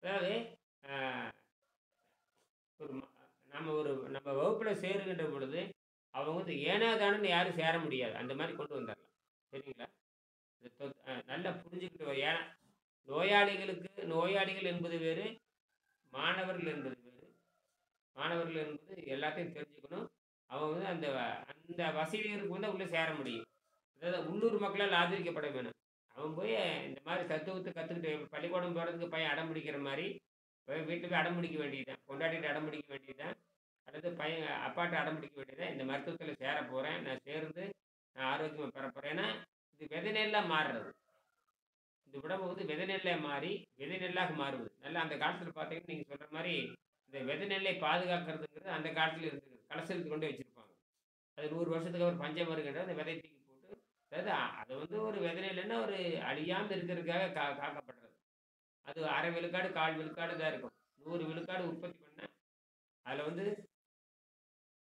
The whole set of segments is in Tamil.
அதாவது அ ஒரு நம்ம வகுப்புல சேருகின்ற பொழுது, அவங்க வந்து ஏனோ தானோன்னு யாரும் சேர முடியாது. அந்த மாரி கொண்டு வந்துரலாம். சரிங்களா? இத நல்லா புரிஞ்சுக்கிட்டு ஏன்னா நோயாளிகள் என்பது வேறு, மாணவர்கள் என்பது வேறு. மாணவர்கள் என்பது எல்லாத்தையும் தெரிஞ்சுக்கணும். அவங்க வந்து அந்த அந்த வசதிகளுக்கு வந்து உள்ள சேர முடியும். அதாவது உள்ளூர் மக்களால் ஆதரிக்கப்பட வேணும். அவன் போய் இந்த மாரி தத்துவத்த கத்துக்கிட்டு பள்ளிக்கூடம் போறதுக்கு பையன் அடம் பிடிக்கிற மாரி, போய் வீட்ல போய் அடம் பிடிக்க வேண்டியது தான். பொண்டாட்டிட்ட அடம் பிடிக்க வேண்டியது தான். அல்லது பையன் அப்பாட்ட அடம் பிடிக்க வேண்டியது தான். இந்த மருத்துவத்தில சேர போறேன். நான் சேர்ந்து நான் ஆரோக்கியமா பெறப்போறேன். ஏன்னா, இது விதை நெல்லா மாறுறது. இந்த உடம்பு வந்து விதை நெல்லா மாறி, விதை நெல்லாக மாறுவது. நல்லா அந்த காலத்தில பார்த்தீங்கன்னா, நீங்க சொல்ற மாரி இந்த விதை நெல்லை பாதுகாக்கிறதுங்கிறது அந்த காலத்தில இருந்தது. கலசத்துக்கு கொண்டு போய் வச்சிருப்பாங்க. அது 100 வருஷத்துக்கு அப்புறம் பஞ்சம் வருகின்ற அந்த விதைய தூக்கி போட்டு அதாவது அது வந்து ஒரு விதை நெல்லுன்னா ஒரு அழியாம இருக்கிறதுக்காக காக்கப்படுறது. அது 1/2 விழுக்காடு, 1/4 விழுக்காடு தான் இருக்கும். 100 விழுக்காடு உற்பத்தி பண்ணா, அதுல வந்து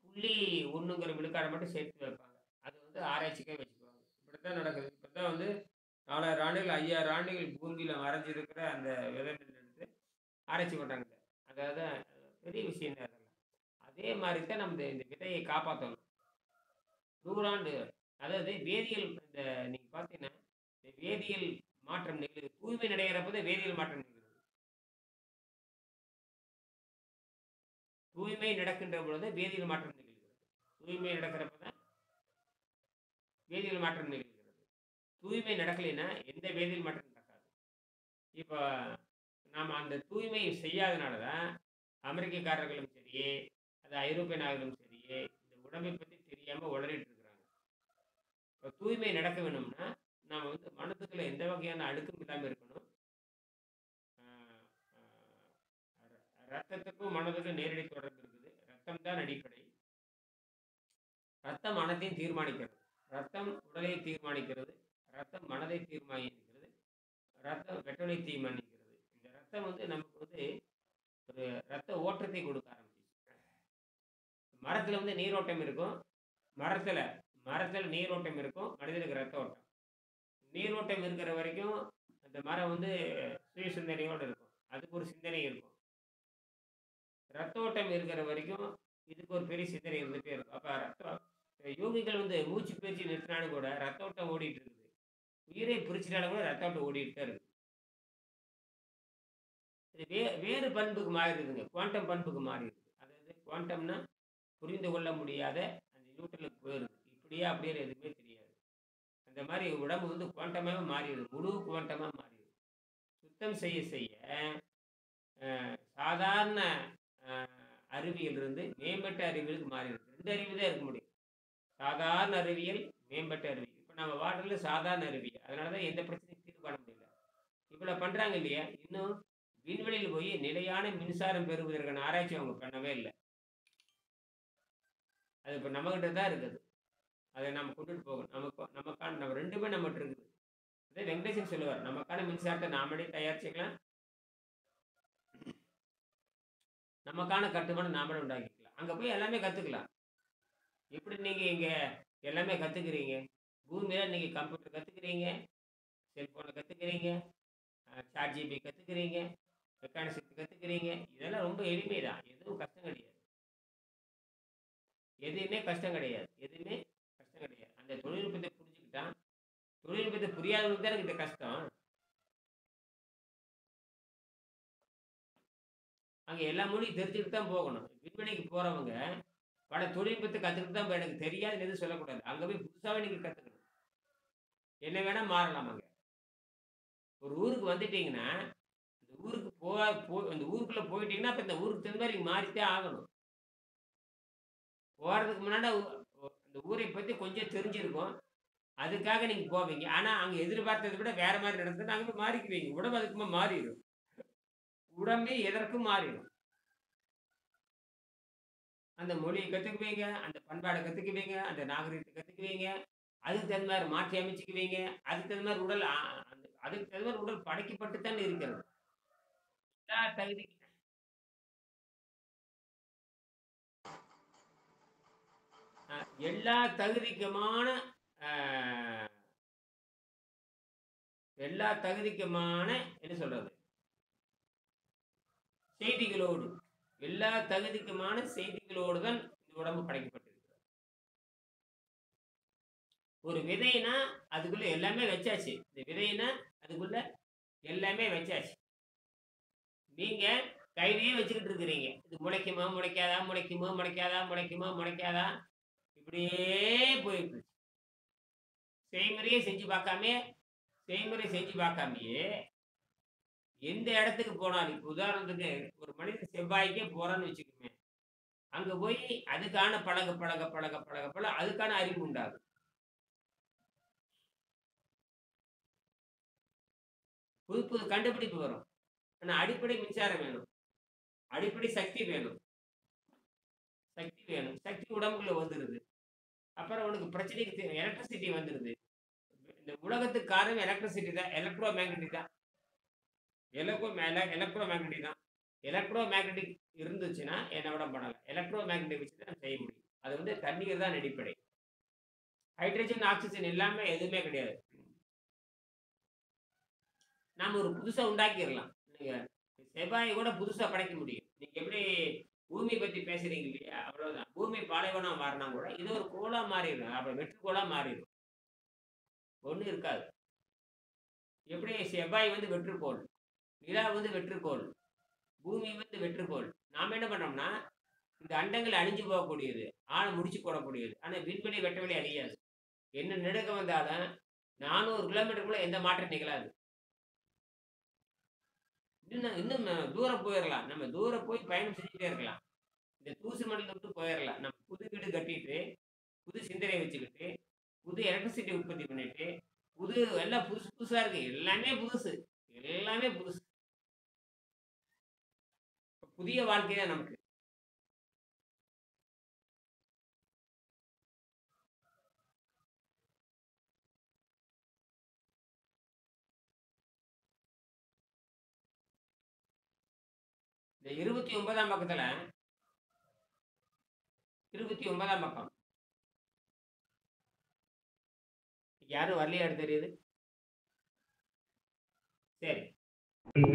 0.1ங்கிற விழுக்காட மட்டும் சேர்த்து வைப்பாங்க. அது வந்து ஆராய்ச்சிக்காக வச்சுக்குவாங்க. இப்படித்தான் நடக்குது. இப்பதான் வந்து 4000 ஆண்டுகள், 5000 ஆண்டுகள் பூமியில மறைஞ்சிருக்கிற அந்த விதை நெல் எடுத்து ஆராய்ச்சி பண்றாங்க. அதாவது பெரிய விஷயம் தான் அதெல்லாம். அதே மாரி தான் நம்ம இந்த விதையை காப்பாத்தணும். 100 ஆண்டு அதாவது வேதியியல் இந்த நீங்க பார்த்தீங்கன்னா, இந்த வேதியியல் மாற்றம் நிகழுது. தூய்மை அடைகிறப்ப தான் வேதியியல் மாற்றம் நிகழுது. தூய்மை நடக்கின்ற பொழுது வேதியியல் மாற்றம் நிகழ்கிறது. தூய்மை நடக்கிறப்ப தான் வேதியியல் மாற்றம் நிகழ்கிறது. தூய்மை நடக்கலைன்னா எந்த வேதியியல் மாற்றம் நடக்காது. இப்ப நாம அந்த தூய்மை செய்யாதனால தான் அமெரிக்கக்காரர்களும் சரி, அது ஐரோப்பிய நாடுகளும் சரி, இந்த உடம்பை பத்தி தெரியாம உளறிட்டு இருக்கிறாங்க. இப்ப தூய்மை நடக்க வேணும்னா, நாம வந்து மனசுக்குள்ள எந்த வகையான அழுக்கும் இல்லாம இருக்கணும். அ அ ரத்தத்துக்கும் மனதுக்கும் நேரடி தொடர்பு இருக்குது. ரத்தம் தான் அடிப்படை. ரத்தம் மனத்தையும் தீர்மானிக்கிறது. ரத்தம் உடலை தீர்மானிக்கிறது. ரத்தம் மனதை தீர்மானிக்கிறது. ரத்தம் வெப்பநிலை தீர்மானிக்கிறது. இந்த ரத்தம் வந்து நமக்கு வந்து ஒரு ரத்த ஓட்டத்தை கொடுக்க ஆரம்பிச்சுச்சு. மரத்துல வந்து நீரோட்டம் இருக்கும். மரத்துல மரத்துல நீரோட்டம் இருக்கும். மனிதனுக்கு ரத்த ஓட்டம். நீரோட்டம் இருக்கிற வரைக்கும் அந்த மரம் வந்து சுய சிந்தனையோட இருக்கும். அதுக்கு ஒரு சிந்தனை இருக்கும். ரத்த ஓட்டம் இருக்கிற வரைக்கும் இதுக்கு ஒரு பெரிய சிந்தனை இருந்துட்டே இருக்கும். அப்ப யோகிகள் வந்து மூச்சு பயிற்சி நிறுத்தினாலும் கூட ரத்த ஓட்டம் ஓடிட்டு இருக்குது. உயிரை பிரிச்சுட்டாலும் கூட ரத்த ஓட்டம் ஓடிட்டு தான் இருக்கு. இது வேறு பண்புக்கு மாறிடுதுங்க. குவாண்டம் பண்புக்கு மாறிடுது. அதாவது குவாண்டம்னா புரிந்து கொள்ள முடியாத அந்த நியூட்டனுக்கு போயிருது. இப்படியா அப்படியே எதுவுமே தெரியாது. அந்த மாரி உடம்பு வந்து குவாண்டமாவே மாறிடுது. முழு குவாண்டமா மாறிடுது. சுத்தம் செய்ய செய்ய சாதாரண அ அறிவியலிருந்து மேம்பட்ட அறிவியலுக்கு மாறிடுது. 2 அறிவு தான் இருக்க முடியும். சாதாரண அறிவியல், மேம்பட்ட அறிவியல். இப்ப நம்ம வாழ்றது சாதாரண அறிவியல். அதனால தான் எந்த பிரச்சனையும் தீர்வு காண முடியல. இவ்வளோ பண்றாங்க இல்லையா? இன்னும் விண்வெளியில போய் நிலையான மின்சாரம் பெறுவதற்கான ஆராய்ச்சி அவங்க பண்ணவே இல்ல. அது இப்ப நம்மகிட்ட தான் இருக்குது. அத நம்ம கொண்டுட்டு போகணும். நமக்கான நம்ம 2மே நம்மட்ட இருக்குது. அதே வெங்கடேசன் சொல்லுவார். நமக்கான மின்சாரத்த நாமளே தயாரிச்சுக்கலாம். நமக்கான கட்டுமானம் நாமளே உண்டாக்கிக்கலாம். அங்க போய் எல்லாமே கத்துக்கலாம். எப்படி நீங்க இங்க எல்லாமே கத்துக்கிறீங்க? பூமியில நீங்க கம்ப்யூட்டர் கத்துக்கிறீங்க, செல்போன கத்துக்கிறீங்க, ChatGPT கத்துக்கிறீங்க, மெக்கானிக்ஸ் கத்துக்கிறீங்க. இதெல்லாம் ரொம்ப எளிமை தான். எதுவும் கஷ்டம் கிடையாது. எதுவுமே கஷ்டம் கிடையாது. எதுவுமே கஷ்டம் கிடையாது. அந்த தொழில்நுட்பத்த புரிஞ்சுக்கிட்டா தொழில்நுட்பத்த புரியாதவனுக்கு தானே இந்த கஷ்டம். அங்க எல்லா மொழியும் தெரிஞ்சுக்கிட்டு தான் போகணும். விண்வெளிக்கு போறவங்க, தொழில்நுட்பத்த கத்துக்கிட்டு தான் எனக்கு தெரியாதுன்னு எதுவும் சொல்லக்கூடாது. அங்க போய் புதுசாவே நீங்க கத்துக்கணும். என்ன வேணா மாறலாம் அங்க. ஒரு ஊருக்கு வந்துட்டீங்கன்னா, அந்த ஊருக்கு அந்த ஊருக்குள்ள போயிட்டீங்கன்னா, அப்ப இந்த ஊருக்கு தகுந்த மாரி நீங்க மாறித்தான் ஆகணும். போறதுக்கு முன்னாடி அந்த ஊரை பத்தி கொஞ்சம் தெரிஞ்சிருக்கும். அதுக்காக நீங்க போவீங்க. ஆனா, அங்க எதிர்பார்த்தத விட வேற மாரி நடந்ததுன்னா, அங்க போய் மாறிக்குவீங்க. உடம்பு அதுக்கு மாறிரும். உடம்பே எதற்கும் மாறிடும். அந்த மொழிய கத்துக்குவீங்க, அந்த பண்பாட கத்துக்குவீங்க, அந்த நாகரீகத்த கத்துக்குவீங்க. அதுக்கு தகுந்த மாரி மாற்றி அமைச்சுக்குவீங்க. அதுக்கு தகுந்த மாரி உடல் அதுக்கு தகுந்த மாரி உடல் படைக்கப்பட்டு தான் இருக்கிறது. எல்லா தகுதி அ எல்லா தகுதிக்குமான அ எல்லா தகுதிக்குமான என்ன சொல்றது? செய்திகளோடு, எல்லா தகுதிக்குமான செய்திகளோடு தான் இந்த உடம்பு படைக்கப்பட்டிருக்கு. ஒரு விதைனா அதுக்குள்ள எல்லாமே வச்சாச்சு. இந்த விதைனா அதுக்குள்ள எல்லாமே வச்சாச்சு. நீங்க கையிலேயே வச்சுக்கிட்டு இருக்கிறீங்க. இது முளைக்குமா, முளைக்காதா, முளைக்குமா, முளைக்காதா, முளைக்குமா, முளைக்காதா, இப்படியே போயிட்டு இருக்கு. செய்முறை செஞ்சு பார்க்காமயே எந்த இடத்துக்கு போனாலும், இப்ப உதாரணத்துக்கு ஒரு மனிதன் செவ்வாய்க்கே போறான்னு வச்சுக்கோங்க. அங்க போய் அதுக்கான பழக அதுக்கான அறிவு உண்டாகும். புது புது கண்டுபிடிப்பு வரும். ஆனா அடிப்படை மின்சாரம் வேணும். அடிப்படை சக்தி வேணும். சக்தி உடம்புக்குள்ள வந்துருது. அப்புறம் உனக்கு பிரச்சனைக்கு எலக்ட்ரிசிட்டி வந்துருது. இந்த உலகத்துக்கு காரணம் எலக்ட்ரிசிட்டி தான். எலக்ட்ரோ மேக்னெட்டிக் தான். எலக்ட்ரோ மேக்னெட்டிக் தான். எலக்ட்ரோ மேக்னெட்டிக் இருந்துச்சுன்னா என்ன விட பண்ணலாம். எலக்ட்ரோ மேக்னெட்டிக் வச்சு தான் செய்ய முடியும். அது வந்து தண்ணீர் தான் அடிப்படை. ஹைட்ரஜன், ஆக்சிஜன் எல்லாமே எதுவுமே கிடையாது. நாம ஒரு புதுசா உண்டாக்கிடலாம். நீங்க செவ்வாயை கூட புதுசா படைக்க முடியும். நீங்க எப்படி பூமி பத்தி பேசுறீங்க இல்லையா? அவ்வளவுதான். பூமி பாலைவனம் மாறினா கூட இது ஒரு கோளா மாறிடும். அப்ப வெற்றுக்கோளா மாறிடும். ஒண்ணும் இருக்காது. எப்படி செவ்வாய் வந்து வெற்றுக்கோள், நிலா வந்து வெற்றுக்கோள், பூமி வந்து வெற்றுக்கோள். நாம என்ன பண்றோம்னா இந்த அண்டங்கள் அழிஞ்சு போகக்கூடியது, ஆழம் முடிச்சு போடக்கூடியது. ஆனா விண்வெளி வெட்டவெளி அழியாது. என்ன நெடுக்க வந்தாலும் 400 கிலோமீட்டருக்குள்ள எந்த மாற்றம் நிகழாது. இன்னும் தூரம் போயிடலாம். நம்ம தூரம் போய் பயணம் செஞ்சுட்டே இருக்கலாம். இந்த தூசு மண்டலத்தை விட்டு போயிடலாம். நம்ம புது வீடு கட்டிட்டு, புது சிந்தனை வச்சுக்கிட்டு, புது எலக்ட்ரிசிட்டி உற்பத்தி பண்ணிட்டு, எல்லாம் புதுசு புதுசா இருக்கு. எல்லாமே புதுசு. எல்லாமே புதுசு. புதிய வாழ்க்கை தான் நமக்கு. இந்த 29ஆம் பக்கத்துல 29ஆம் பக்கம் யாரும் வரலையாடு தெரியுது. சரி,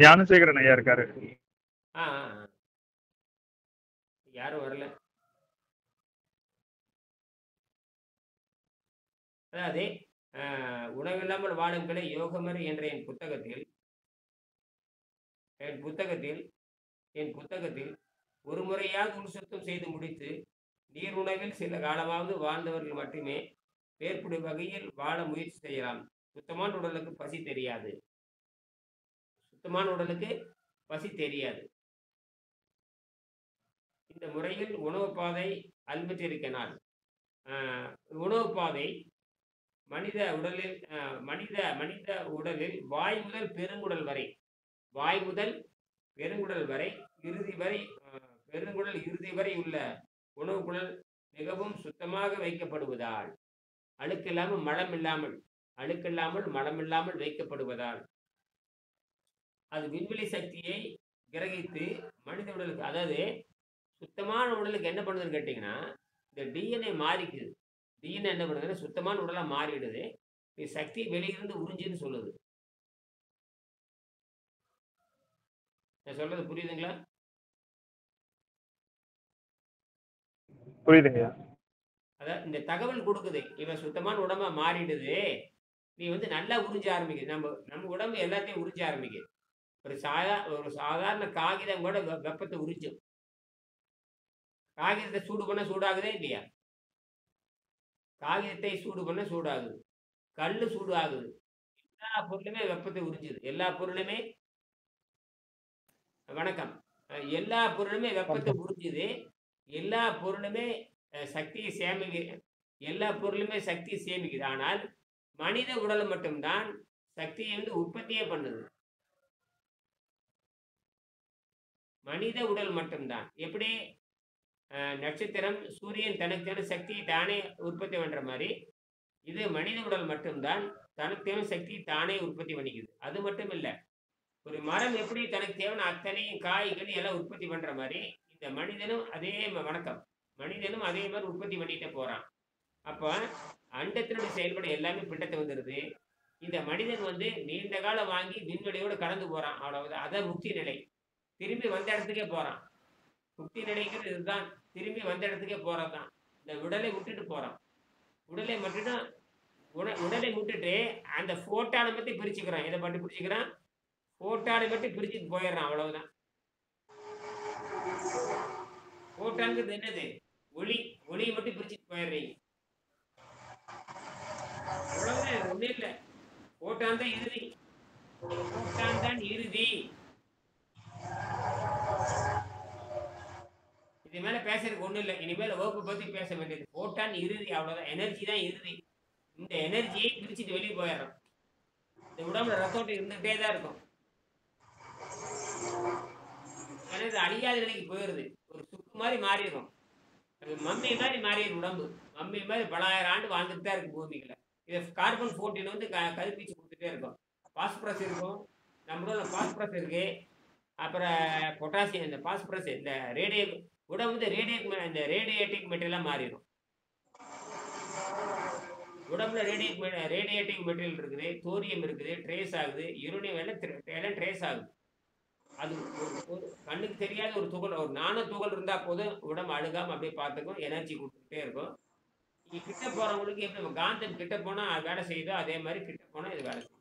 ஞானசேகரன் ஐயா இருக்காரு. யாரும் வரல. அதாவது உணவில்லாமல் வாழும் கலை யோகமறை என்ற என் புத்தகத்தில் ஒரு முறையாக உள் சுத்தம் செய்து முடித்து நீர் உணவில் சில காலமாவது வாழ்ந்தவர்கள் மட்டுமே மேற்படும் வகையில் வாழ முயற்சி செய்யலாம். சுத்தமான உடலுக்கு பசி தெரியாது. இந்த முறையில் உணவு பாதை அல்பற்றிருக்கிறார். உணவு பாதை மனித உடலில் வாய் முதல் பெருங்குடல் வரை பெருங்குடல் இறுதி வரை உள்ள உணவு குழல் மிகவும் சுத்தமாக வைக்கப்படுவதால், அழுக்கில்லாமல் மலமில்லாமல் வைக்கப்படுவதால் அது விண்வெளி சக்தியை கிரகித்து மனித உடலுக்கு, அதாவது சுத்தமான உடலுக்கு என்ன பண்ணுதுன்னு கேட்டீங்கன்னா, இந்த டிஎன்ஏ மாறிக்குது. டிஎன்ஏ என்ன பண்ணுதுன்னா சுத்தமான உடலா மாறிடுது. இது சக்தி வெளியிருந்து உறிஞ்சுன்னு சொல்லுது. நான் சொல்றது புரியுதுங்களா? புரியுதுங்கய்யா. அதான் இந்த தகவல் கொடுக்குது. இவன் சுத்தமான உடம்பா மாறிடுது, நீ வந்து நல்லா உறிஞ்ச ஆரம்பிக்குது. நம்ம உடம்பு எல்லாத்தையும் உறிஞ்ச ஆரம்பிக்குது. ஒரு சாதாரண காகிதம் கூட வெப்பத்தை உறிஞ்சும். காகிதத்தை சூடு பண்ண சூடாகுதே இல்லையா? காகிதத்தை சூடு பண்ண சூடாகுது. கல்லு சூடு ஆகுது. எல்லா பொருளுமே வெப்பத்தை உறிஞ்சுது. எல்லா பொருளுமே வணக்கம். எல்லா பொருளுமே வெப்பத்தை உறிஞ்சுது. எல்லா பொருளுமே சக்தியை சேமிக்குது. ஆனால் மனித உடல் மட்டும்தான் சக்தியை வந்து உற்பத்தியே பண்ணுது. மனித உடல் மட்டும்தான். எப்படி நட்சத்திரம் சூரியன் தனக்கான சக்தியை தானே உற்பத்தி பண்ற மாதிரி, இது மனித உடல் மட்டும்தான் தனக்கு சக்தியை தானே உற்பத்தி பண்ணிக்குது. அது மட்டும் இல்ல, ஒரு மரம் எப்படி தனக்கு தேவையான அத்தனையும் காய்கறி எல்லாம் உற்பத்தி பண்ற மாதிரி இந்த மனிதனும் அதே மாதிரி உற்பத்தி பண்ணிட்டே போறான். அப்ப அண்டத்தினுடைய செயல்பட எல்லாமே பிண்டத்தை வந்துடுது. இந்த மனிதன் வந்து நீண்ட காலம் வாங்கி விண்வெளியோடு கடந்து போறான். அவ்வளவுதான். அதான் முக்தி நிலை. திரும்பி வந்த இடத்துக்கே போறான். முக்தி நிலைங்கிறது இதுதான். திரும்பி வந்த இடத்துக்கே போறதுதான். இந்த உடலை விட்டுட்டு போறான். உடலை மட்டும் உடலை விட்டுட்டு அந்த ஃபோட்டான மட்டும் பிரிச்சுக்கிறான். எத மட்டும் பிரிச்சுக்கிறான்? ஃபோட்டானை மட்டும் பிரிச்சுட்டு போயிடுறான். அவ்வளவுதான். ஃபோட்டான்ங்கிறது என்னது? ஒளி. ஒளியை மட்டும் பிரிச்சுட்டு போயிடுறீங்க. அவ்வளவுதான். ஒண்ணும் இல்ல. ஃபோட்டான் தான் இறுதி. ஃபோட்டான் தான் இறுதி. இது மேல பேசுறதுக்கு ஒண்ணும் இல்ல. இனிமேல் வகுப்பு பத்தி பேச வேண்டியது. ஃபோட்டான் இறுதி. அவ்வளவுதான். எனர்ஜி தான் இறுதி. இந்த எனர்ஜியை பிரிச்சுட்டு வெளியே போயிடுறோம். இந்த உடம்புல ரத்தோட்டம் இருந்துகிட்டே தான் இருக்கும். ஏன்னா இது அழியாத நிலைக்கு போயிருது. ஒரு சுக்கு மாதிரி மாறிடும். அது மம்மி மாதிரி மாறிடும் உடம்பு. மம்மி மாதிரி பல ஆயிரம் ஆண்டு வாழ்ந்துட்டு தான் இருக்கு பூமிக்குள்ள. இதை கார்பன் 14 வந்து கதிர்வீச்சு கொடுத்துட்டே இருக்கும். பாஸ்பரஸ் இருக்கும். நம்மளோட பாஸ்பரஸ் இருக்கு. அப்புறம் பொட்டாசியம், இந்த பாஸ்பரஸ், இந்த உடம்பு வந்து இந்த ரேடியேட்டிக் மெட்டீரியலா மாறிடும். உடம்புல ரேடியேட்டிங் மெட்டீரியல் இருக்குது, தோரியம் இருக்குது, ட்ரேஸ் ஆகுது, யுரேனியம் எல்லாம் ட்ரேஸ் ஆகுது. அது ஒரு கண்ணுக்கு தெரியாத ஒரு துகள், ஒரு நானோ துகள் இருந்தா போதும் உடம்பு அழுகாம அப்படியே பார்த்துக்கும், எனர்ஜி கொடுத்துக்கிட்டே இருக்கும். நீங்க கிட்ட போறவங்களுக்கு எப்படி காந்தம் கிட்ட போனா வேலை செய்யுதோ அதே மாதிரி கிட்ட போனா இது வேலை செய்யும்.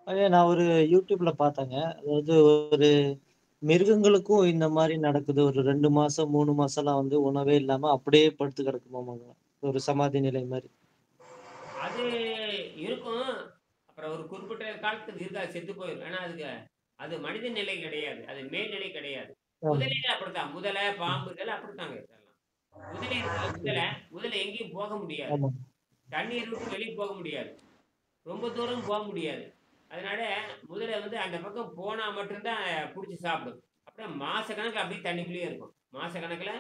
அதே நான் ஒரு யூடியூப்ல பார்த்தேங்க. அதாவது ஒரு மிருகங்களுக்கும் இந்த மாதிரி நடக்குது. ஒரு 2 மாசம் 3 மாசம்லாம் வந்து உணவே இல்லாம அப்படியே படுத்து கிடக்குமாமாங்க. ஒரு சமாதி நிலை மாதிரி. அது இருக்கும். அப்புறம் ஒரு குறிப்பிட்ட காலத்துக்கு இருக்கா செத்து போயிடும். ஏன்னா அது மனித நிலை கிடையாது. அது மேல்நிலை கிடையாது. ஆமா. முதலையில அப்படித்தான். முதலை, பாம்பு இதெல்லாம் அப்படித்தாங்க இதெல்லாம். முதலை இருக்குல்ல, முதலை எங்கேயும் போக முடியாது. ஆமா. தண்ணீர் விட்டு வெளியே போக முடியாது. ரொம்ப தூரம் போக முடியாது. அதனால முதலை வந்து அந்த பக்கம் போனா மட்டும்தான் பிடிச்சி சாப்பிடும். அப்படியே மாசக்கணக்கில் அப்படியே தண்ணிக்குள்ளேயே இருக்கும். மாசக்கணக்கில்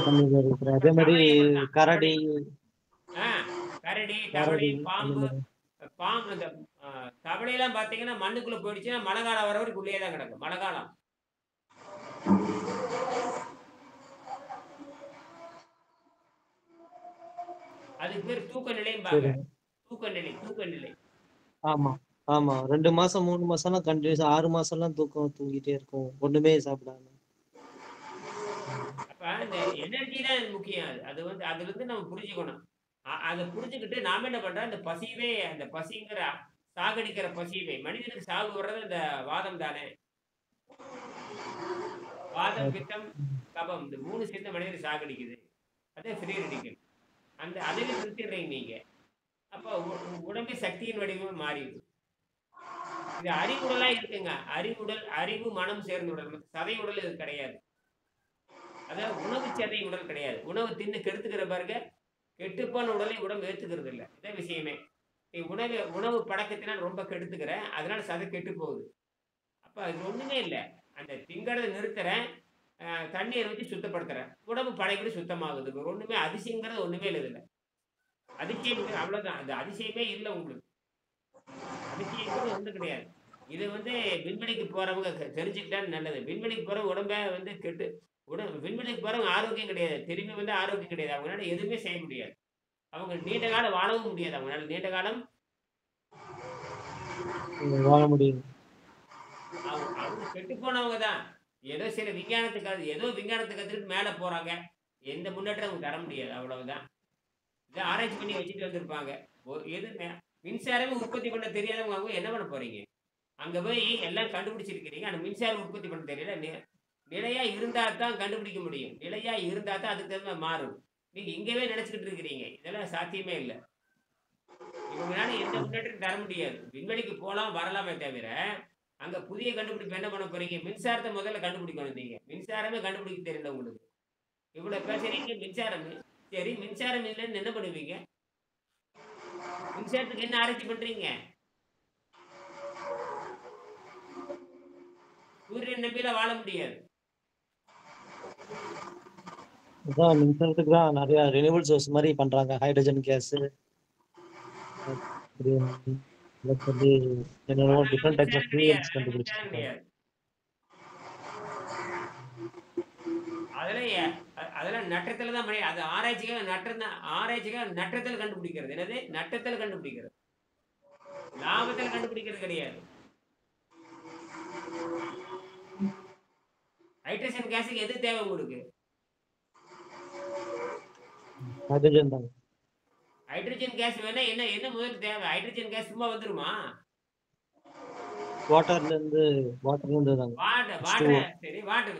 தண்ணியில இருக்கிற அதே மாதிரி தவளை அப்படித்தான். கரடி கரடி, தவளை, கரடி அந்த பாம்பு. மாதிரி. பாம்பு இந்த தவளையெல்லாம் பார்த்தீங்கன்னா மண்ணுக்குள்ள போயிடுச்சுன்னா மழை காலம் வர வரைக்கும் உள்ளே தான் கிடக்கும். மழை காலம். அதுக்கு பேர் தூக்க நிலைம்பாங்க. சரி. தூக்க நிலை. ஆமா ஆமா 2 மாசம் 3 மாசம்லாம் கண்டினியூஸா 6 மாசம்லாம் தூங்கிட்டே இருக்கும். ஒண்ணுமே சாப்பிடாம. அப்ப இந்த எனர்ஜி தான் முக்கியம். அது வந்து அதுல இருந்து நம்ம புரிஞ்சுக்கணும். அதை புரிஞ்சுக்கிட்டு நாம என்ன பண்றோம், அந்த பசிங்கிற சாகடிக்கிற பசியவே மனிதனுக்கு சாகு வர்றது இந்த வாதம் தானே. வாதம், பித்தம், கபம் இந்த 3 சேர்ந்த மனிதனை சாகடிக்குது. அதே ஃப்ரீ ரெடிக்கல். அந்த அதில் நிறுத்திடுறீங்க நீங்க. அப்ப உடம்பே சக்தியின் வடிவமே மாறிடுது. இது அறிவுடலா இருக்குங்க. அறிவு மனம் சேர்ந்த உடல். சதை உடல் இது கிடையாது. அதாவது உணவு சதை உடல் கிடையாது. உணவு தின்னு கெடுத்துக்கிற பாருங்க. கெட்டுப்போன உடலை உடம்பு ஏத்துக்கிறது இல்லை. இதான் விஷயமே. நீ உணவு பழக்கத்தினால் ரொம்ப கெடுத்துக்கிற, அதனால சதை கெட்டு போகுது. அப்ப அது ஒண்ணுமே இல்லை. அந்த திங்கிறத நிறுத்துறேன், தண்ணீரை வச்சு சுத்தப்படுத்துறேன், உடம்பு பழையபடி சுத்தமாகுது. ஒண்ணுமே அதிசயங்கிறது ஒண்ணுமே இல்லை. இதுல அதிசயம் அவ்வளவுதான். அது அதிசயமே இல்லை உங்களுக்கு. அதிசயங்கிறது ஒண்ணு கிடையாது. இது வந்து விண்வெளிக்கு போறவங்க தெரிஞ்சுக்கிட்டான்னு நல்லது. விண்வெளிக்கு போறவங்க உடம்ப வந்து விண்வெளிக்கு போறவங்க ஆரோக்கியம் கிடையாது. திரும்பி வந்து ஆரோக்கியம் கிடையாது. அவங்களால எதுவுமே செய்ய முடியாது. அவங்க நீண்ட காலம் வாழவும் முடியாது. அவங்களால நீண்ட காலம் வாழ முடியும். அவங்க கெட்டு போனவங்க தான். ஏதோ விஞ்ஞானத்தை கத்துட்டு மேல போறாங்க. எந்த முன்னேற்றம் அவங்க தர முடியாது. அவ்வளவுதான். இதை ஆராய்ச்சி பண்ணி வச்சுட்டு வந்திருப்பாங்க. மின்சாரமே உற்பத்தி பண்ண தெரியாதவங்க அவங்க என்ன பண்ண போறீங்க? அங்க போய் எல்லாம் கண்டுபிடிச்சிருக்கிறீங்க. ஆனா மின்சாரம் உற்பத்தி பண்ண தெரியல. நிலையா இருந்தா தான் கண்டுபிடிக்க முடியும். நிலையா இருந்தா தான் அதுக்கு தகுந்த மாறும். நீங்க இங்கவே நினைச்சுக்கிட்டு இருக்கிறீங்க. இதெல்லாம் சாத்தியமே இல்லை. இவங்களால எந்த முன்னேற்றம் தர முடியாது. விண்வெளிக்கு போலாம் வரலாமே தவிர அங்க புதிய கண்டுபிடிப்பு என்ன பண்ண போறீங்க? மின்சாரத்தை முதல்ல கண்டுபிடிக்கணும். நீங்க மின்சாரமே கண்டுபிடிக்க தெரியல உங்களுக்கு. இவ்வளவு பேசுறீங்க மின்சாரம். சரி, மின்சாரம் இல்லைன்னு என்ன பண்ணுவீங்க? மின்சாரத்துக்கு என்ன ஆராய்ச்சி பண்றீங்க? சூரியன் நம்பியில வாழ முடியாது. அதான் மின்சாரத்துக்கு தான் நிறைய ரினியூவல் சோர்ஸ் மாதிரி பண்றாங்க. ஹைட்ரஜன் கேஸ் சொல்லி என்னென்னமோ டிஃப்ரெண்ட் டைப்ஸ் ஆஃப் ஃபியூயல்ஸ் கண்டுபிடிச்சிருக்காங்க. அதெல்லாம் நட்டத்துல தான் அது ஆராய்ச்சிக்காக நட்டத்துல கண்டுபிடிக்கிறது. என்னது? நட்டத்துல கண்டுபிடிக்கிறது, லாபத்துல கண்டுபிடிக்கிறது கிடையாது. ஹைட்ரஜன் கேஸுக்கு எது தேவை உங்களுக்கு? ஹைட்ரஜன் தாங்க. ஹைட்ரஜன் கேஸ் வேணா என்ன என்ன முதல்ல தேவை? ஹைட்ரஜன் கேஸ் சும்மா வந்துருமா? வாட்டர்ல இருந்து தாங்க. வாட்டர் சரி, வாட்டர்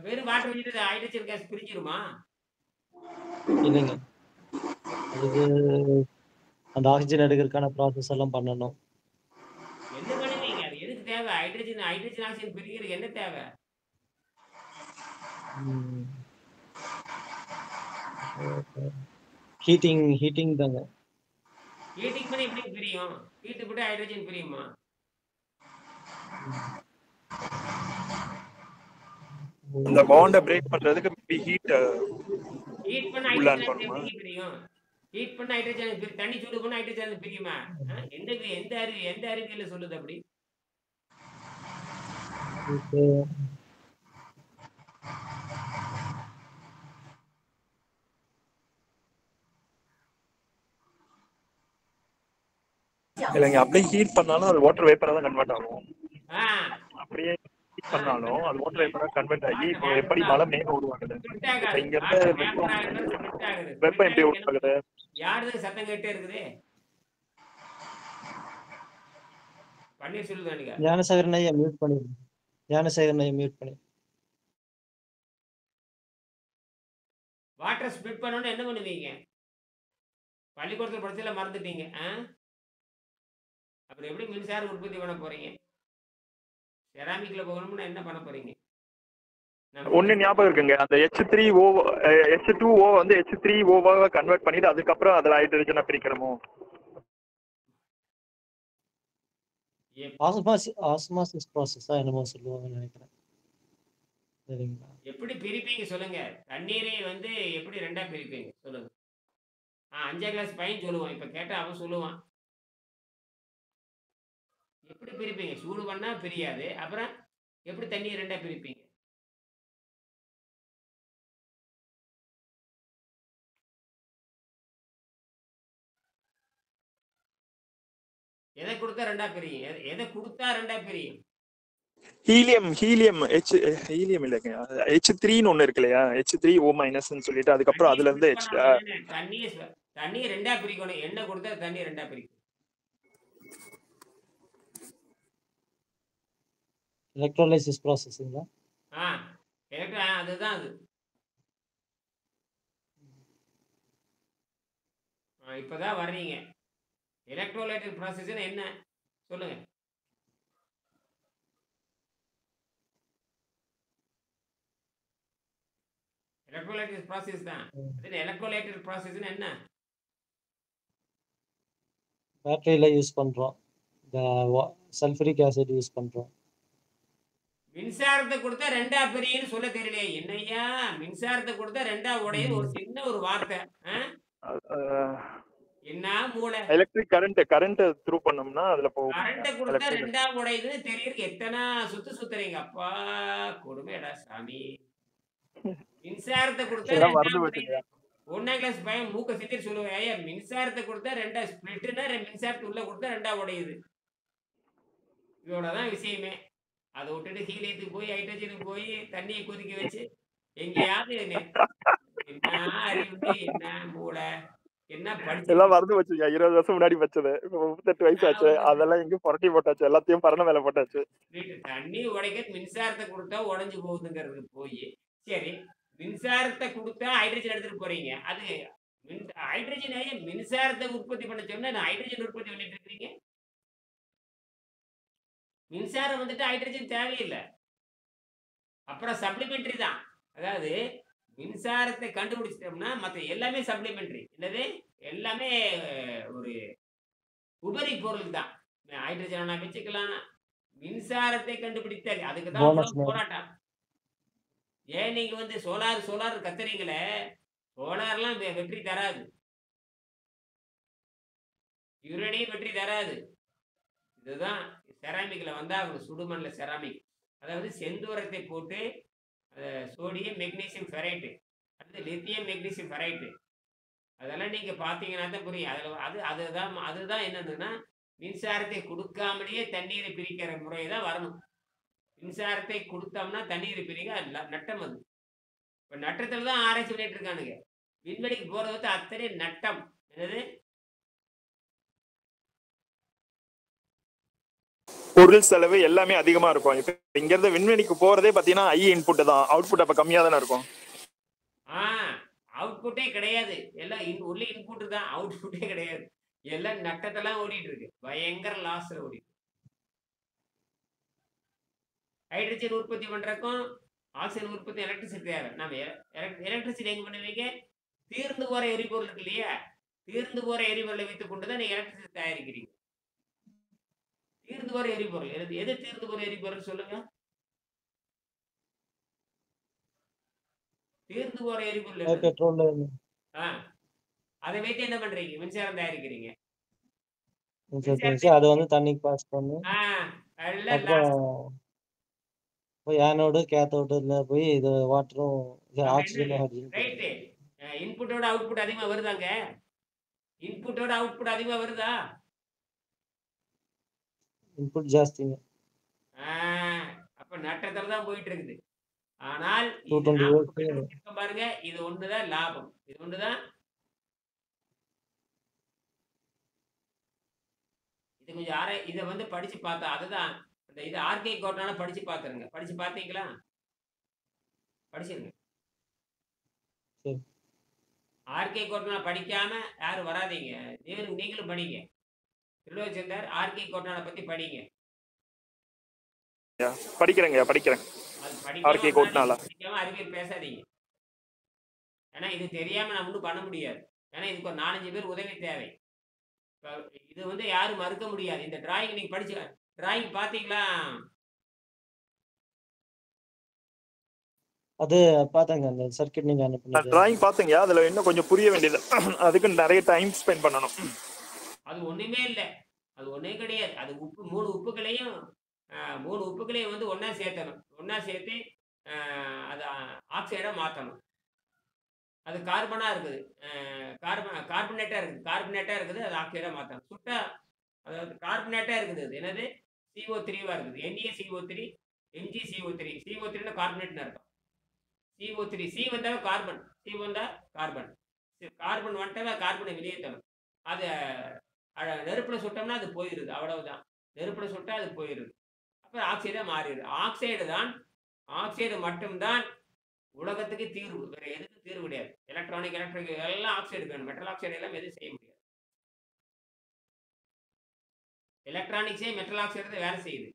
வெறும் வாட்டர் வச்சுட்டு ஹைட்ரஜன் கேஸ் பிரிஞ்சிருமா? இல்லைங்க, அதுக்கு அந்த ஆக்சிஜன் எடுக்கிறதுக்கான ப்ராசஸ் எல்லாம் பண்ணணும். என்ன பண்ணுவீங்க? அது எதுக்கு தேவை? ஹைட்ரஜன் ஆக்சிஜன் பிரிக்கிறதுக்கு என்ன தேவை? ஹீட்டிங் தாங்க. ஹீட்டிங் பண்ணி எப்படி பிரியும்? ஹீட்டு போட்டு ஹைட்ரஜன் பிரியுமா? இந்த பாண்ட பிரேக் பண்றதுக்கு ஹீட் பண்ண உள்ள ஹைட்ரஜன் அனுப்பணுமா? எப்படி பிரியும்? ஹீட் பண்ண ஹைட்ரஜன் தண்ணி சூடு பண்ண ஹைட்ரஜன் பிரியுமா? எந்த அறிவியல்ல சொல்லுது அப்படி? இல்லைங்க, அப்படியே ஹீட் பண்ணாலும் அது வாட்டர் வேப்பரா தான் கன்வெர்ட் ஆகும். ஆ, அப்படியே ஹீட் பண்ணாலும் அது வாட்டர் வேப்பரா கன்வெர்ட் ஆகி இப்போ எப்படி மழை மேகம் உருவாகுது, ஸ்பிளிட் இப்போ ஆகாது. இங்க வாட்டர் இருந்து வேப்பர் ஆகுது, ஸ்பிளிட் ஆகுது. வெப்பம் எப்படி உருவாகுது? யாருது சத்தம் கேட்டே இருக்குது? பன்னீர் சொல்லுதானுங்க. ஞானசேகரன் ஐயா மியூட் பண்ணி. வாட்டர் ஸ்பிளிட் பண்ணணும்னு என்ன பண்ணுவீங்க? பள்ளிக்கூடத்தில் படிச்சல மறந்துட்டீங்க. அப்புறம் எப்படி மின்சாரம் உற்பத்தி பண்ண போறீங்க? செராமிக்ல போகணும்னா என்ன பண்ண போறீங்க? ஒண்ணு ஞாபகம் இருக்குங்க, அந்த H2O வந்து H3O கன்வெர்ட் பண்ணிட்டு அதுக்கப்புறம் அதுல ஹைட்ரஜனை பிரிக்கிறோமோ? ஆஸ்மாசிஸ் ப்ராசஸா என்னமோ சொல்லுவாங்கன்னு நினைக்கிறேன். சரிங்களா? எப்படி பிரிப்பீங்க சொல்லுங்க? தண்ணீரை வந்து எப்படி ரெண்டா பிரிப்பீங்க சொல்லுங்க? 5ஆம் கிளாஸ் பையன் சொல்லுவான், இப்ப கேட்டா அவன் சொல்லுவான். எப்படி பிரிப்பீங்க? சூடு பண்ணா பிரியாது, அப்புறம் எப்படி தண்ணியை ரெண்டா பிரிப்பீங்க? எதை கொடுத்தா ரெண்டா பிரியும்? எதை கொடுத்தா ரெண்டா பிரியும்? ஹீலியம் இல்லைங்க, H3ன்னு ஒண்ணு இருக்கு இல்லையா, H3O- சொல்லிட்டு அதுக்கப்புறம் அதுல இருந்து தண்ணியை ரெண்டா பிரிக்கணும். என்ன கொடுத்தா தண்ணி ரெண்டா பிரிக்கும்? எலக்ட்ரோலைசிஸ் ப்ராசஸ்ங்களா? அதுதான் அது. இப்பதான் வர்றீங்க. எலக்ட்ரோலைட்டிக் ப்ராசஸ் என்ன சொல்லுங்க? எலக்ட்ரோலைட்டிக் ப்ராசஸ் தான். எலக்ட்ரோலைட்டிக் ப்ராசஸ் என்ன? பேட்டரியில யூஸ் பண்றோம், சல்ஃபரிக் ஆசிட் யூஸ் பண்றோம். மின்சாரத்தை கொடுத்தா ரெண்டா பிரியுன்னு சொல்ல தெரியலையே என்னையா? மின்சாரத்தை கொடுத்தா ரெண்டா உடையுது ஒரு சின்ன ஒரு வார்த்தை. என்ன மூளை? எலக்ட்ரிக் கரண்ட் த்ரூ பண்ணோம்னா அதுல போகும். கரண்ட கொடுத்தா ரெண்டா உடையுதுன்னு தெரியுது. எத்தனை சுத்துறீங்க அப்பா, கொடுமைடா சாமி. மின்சாரத்தை கொடுத்தா ரெண்டா உடையுது. 1ஆம் கிளாஸ் பையன் மூக்க சித்தி சொல்லுவேன், ஐயா மின்சாரத்தை கொடுத்தா ரெண்டா ஸ்பிளிட்னா மின்சாரத்தை உள்ள கொடுத்தா ரெண்டா உடையுது. இவ்வளவுதான் விஷயமே. அதை விட்டுட்டு ஹீலியத்துக்கு போய் ஹைட்ரஜனுக்கு போய் தண்ணியை கொதிக்க வச்சு எங்கேயாவது என்ன அறிவு, என்ன மூளை, என்ன படிச்சு எல்லாம் மறந்து வச்சுங்க. 20 வருஷம் முன்னாடி வச்சது, 38 வயசு ஆச்சு, அதெல்லாம் எங்க புரட்டி போட்டாச்சு, எல்லாத்தையும் பரண வேலை போட்டாச்சு. தண்ணி உடைக்க மின்சாரத்தை கொடுத்தா உடைஞ்சு போகுதுங்கிறது போய், சரி மின்சாரத்தை கொடுத்தா ஹைட்ரஜன் எடுத்துட்டு போறீங்க. அது ஹைட்ரஜன் மின்சாரத்தை உற்பத்தி பண்ண சொன்னா ஹைட்ரஜன் உற்பத்தி பண்ணிட்டு இருக்கீங்க. மின்சாரம் வந்துட்டு ஹைட்ரஜன் தேவையில்லை, அப்புறம் சப்ளிமெண்டரி தான். அதாவது மின்சாரத்தை கண்டுபிடிச்சிட்டோம்னா மற்ற எல்லாமே சப்ளிமெண்டரி. என்னது? எல்லாமே ஒரு உபரி பொருள் தான். ஹைட்ரஜன் வச்சுக்கலாம். மின்சாரத்தை கண்டுபிடித்த அதுக்கு தான் போராட்டம். ஏன் நீங்க வந்து சோலார் கத்துறீங்களே, சோலார்லாம் வெற்றி தராது, யுரேனியம் வெற்றி தராது. இதுதான் செராமிக்ல வந்தா சுடுமண்ல செராமிக், அதாவது செந்தூரத்தை போட்டு சோடியம் மெக்னீசியம் ஃபெரைட்டு, அடுத்து லித்தியம் மெக்னீசியம் ஃபெரைட்டு. அதெல்லாம் நீங்க பார்த்தீங்கன்னா தான் புரியும். அதுதான் என்னதுன்னா, மின்சாரத்தை குடுக்காமலேயே தண்ணீரை பிரிக்கிற முறை தான் வரணும். மின்சாரத்தை குடுத்தோம்னா தண்ணீரை பிரிக்க நட்டம் அது. இப்ப நட்டத்துல தான் ஆராய்ச்சி பண்ணிட்டு இருக்கானுங்க. விண்வெளிக்கு போறது வந்து அத்தனை நட்டம். என்னது? பொருள் செலவு எல்லாமே அதிகமா இருக்கும். இப்ப இங்க இருந்து விண்வெளிக்கு போறதே பாத்தீங்கன்னா ஹை இன்புட் தான், அவுட்புட் அப்ப கம்மியா தானே இருக்கும். அவுட்புட்டே கிடையாது. எல்லாம் ஒன்லி இன்புட் தான். அவுட்புட்டே கிடையாது. எல்லாம் நட்டத்தெல்லாம் ஓடிட்டு இருக்கு. பயங்கர லாஸ்ல ஓடிட்டு. ஹைட்ரஜன் உற்பத்தி பண்றதுக்கும் ஆக்சிஜன் உற்பத்தி எலக்ட்ரிசிட்டி தேவை. நம்ம எலக்ட்ரிசிட்டி எங்க பண்ணுவீங்க? தீர்ந்து போற எரிபொருள் இருக்கு இல்லையா? தீர்ந்து போற எரிபொருளை வைத்துக் கொண்டுதான் நீங்க எலக்ட்ரிசிட்டி தயாரிக்கிறீங்க. தீர்ந்து போற எரிபொருள் எது தீர்ந்து போற எரிபொருள் சொல்லுங்க? தீர்ந்து போற எரிபொருள் பெட்ரோல். அதை வைத்து என்ன பண்றீங்க? மின்சாரம் தயாரிக்கிறீங்க. அதை வந்து தண்ணிக்கு பாஸ் பண்ணு. அப்புறம் ஆனோடு கேத்தோடுல போய் இது வாட்டரும் ஆக்சிஜனும் ஹைட்ரஜன். ரைட்டு. இன்புட்டோட அவுட்புட் அதிகமா வருதாங்க? இன்புட்டோட அவுட்புட் அதிகமா வருதா? இன்புட் ஜாஸ்திங்க. அப்ப நட்டத்துல தான் போயிட்டு இருக்குது. ஆனால் பாருங்க, இது ஒண்ணுதான் லாபம். இது ஒண்ணுதான். இது கொஞ்சம் இதை வந்து படிச்சு பார்த்தா அதுதான் இது ஆர்கே கோட்னால படிச்சு பார்த்துருங்க. படிச்சு பார்த்தீங்களா? படிச்சிருங்க. ஆர்கே கோட்னால படிக்காம யாரும் வராதீங்க. நீங்களும் படிங்க. திருலோச்சந்தர் ஆர்கே கோட்னால பத்தி படிங்க. படிக்கிறேன். ஆர்கே கோட்னால படிக்காம அறிவியல் பேசாதீங்க. ஏன்னா இது தெரியாம நான் ஒன்றும் பண்ண முடியாது. ஏன்னா இதுக்கு ஒரு 4-5 பேர் உதவி தேவை. இது வந்து யாரும் மறுக்க முடியாது. இந்த டிராயிங் நீங்க படிச்சு டிராயிங் பாத்தீங்களா? அது பாத்தங்க. அந்த சர்க்யூட் நீங்க அனுப்புனீங்க. டிராயிங் பாத்தீங்க. அதுல இன்னும் கொஞ்சம் புரிய வேண்டியது. அதுக்கு நிறைய டைம் ஸ்பெண்ட் பண்ணணும். அது ஒண்ணுமே இல்ல. அது ஒண்ணே கிடையாது. அது மூணு உப்புகளையும் வந்து ஒண்ணா சேர்த்தணும். ஒண்ணா சேர்த்து அது ஆக்சைடா மாத்தணும். அது கார்பனா இருக்குது. கார்பனேட்டா இருக்குது. அது ஆக்சைடா மாத்தணும். சுட்டா அதாவது கார்பனேட்டா இருக்குது. அது என்னது? CO3வா இருக்குது. NaCO3, MgCO3. CO3னா கார்பனேட்னு அர்த்தம். CO3 C வந்தா கார்பன். C வந்தா கார்பன். கார்பன் வந்துட்டா கார்பனை வெளியேற்றணும். அது நெருப்புல சுட்டோம்னா அது போயிருது. அவ்வளவுதான். நெருப்புல சுட்டா அது போயிருது. அப்புறம் ஆக்சைடா மாறிடுது. ஆக்சைடு மட்டும்தான் உலகத்துக்கு தீர்வு. வேற எதுக்கும் தீர்வு கிடையாது. எலக்ட்ரிக் எல்லாம் ஆக்சைடு வேணும். மெட்டல் ஆக்சைடு எல்லாம் எதுவும் செய்ய முடியாது. எலக்ட்ரானிக்ஸே மெட்டல் ஆக்சைடு வேலை செய்யுது.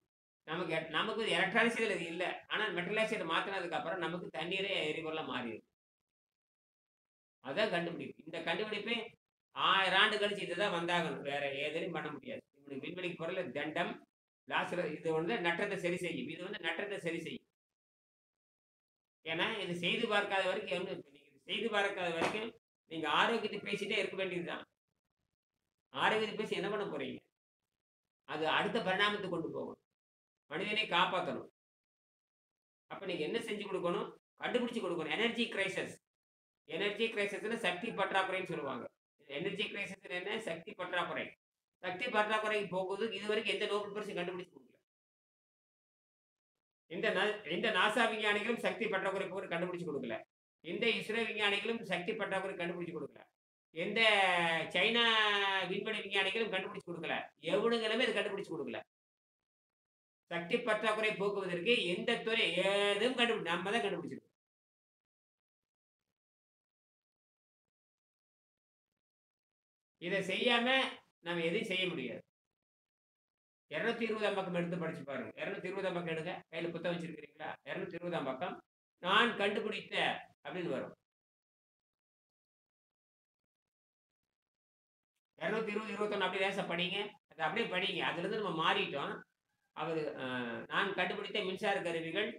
நமக்கு எலக்ட்ரானிக்ஸ் இதுல இல்ல. ஆனால் மெட்டல் ஆக்சைடு மாத்தினதுக்கு அப்புறம் நமக்கு தண்ணீரே எரிபொருளா மாறிடுது. அதான் கண்டுபிடிப்பு. இந்த கண்டுபிடிப்பு 1000 ஆண்டு கழிச்சு இதுதான் வந்தாகணும். வேற எதுலையும் பண்ண முடியாது. விண்வெளிக்கு பொருள் தண்டம் லாஸ்ட்ல இது வந்து நட்டத்தை சரி செய்யும். இது வந்து நட்டத்தை சரி செய்யும். ஏன்னா இது செய்து பார்க்காத வரைக்கும் நீங்க ஆரோக்கியத்தை பேசிட்டே இருக்க வேண்டியதுதான். ஆரோக்கியத்தை பேசி என்ன பண்ண போறீங்க? அது அடுத்த பரிணாமத்துக்கு கொண்டு போகணும். மனிதனை காப்பாற்றணும். அப்ப நீங்க என்ன செஞ்சு கொடுக்கணும்? கண்டுபிடிச்சு கொடுக்கணும். எனர்ஜி கிரைசிஸ் சக்தி பற்றாக்குறைன்னு சொல்லுவாங்க. எனர்ஜி கிரைசிஸ் என்ன? சக்தி பற்றாக்குறை. சக்தி பற்றாக்குறைக்கு போகுது. இதுவரைக்கும் எந்த நோபல் பரிசு கண்டுபிடிச்சு கொடுக்கல. எந்த நாசா விஞ்ஞானிகளும் சக்தி பற்றாக்குறை போக்கு கண்டுபிடிச்சு கொடுக்கல. எந்த இஸ்ரோ விஞ்ஞானிகளும் சக்தி பற்றாக்குறை கண்டுபிடிச்சு கொடுக்கல. எந்த சைனா விண்வெளி விஞ்ஞானிகளும் கண்டுபிடிச்சு கொடுக்கல. எவனுங்களுமே இது கண்டுபிடிச்சு கொடுக்கல. சக்தி பற்றாக்குறை போக்குவதற்கு எந்த துறை எதுவும் நம்ம தான் கண்டுபிடிச்சிருக்கோம். இதை செய்யாம நம்ம எதையும் செய்ய முடியாது. 220ஆம் பக்கம் எடுத்து படிச்சு பாருங்க. 220ஆம் பக்கம் எடுங்க. கையில புத்தகம் வச்சிருக்கீங்களா? 220ஆம் பக்கம் நான் கண்டுபிடித்த அப்படின்னு வரும். 220, 21 அப்படியே லேசா படிங்க. அது அப்படியே படிங்க. அதுல இருந்து நம்ம மாறிட்டோம். அவர் நான் கண்டுபிடித்த மின்சார கருவிகள்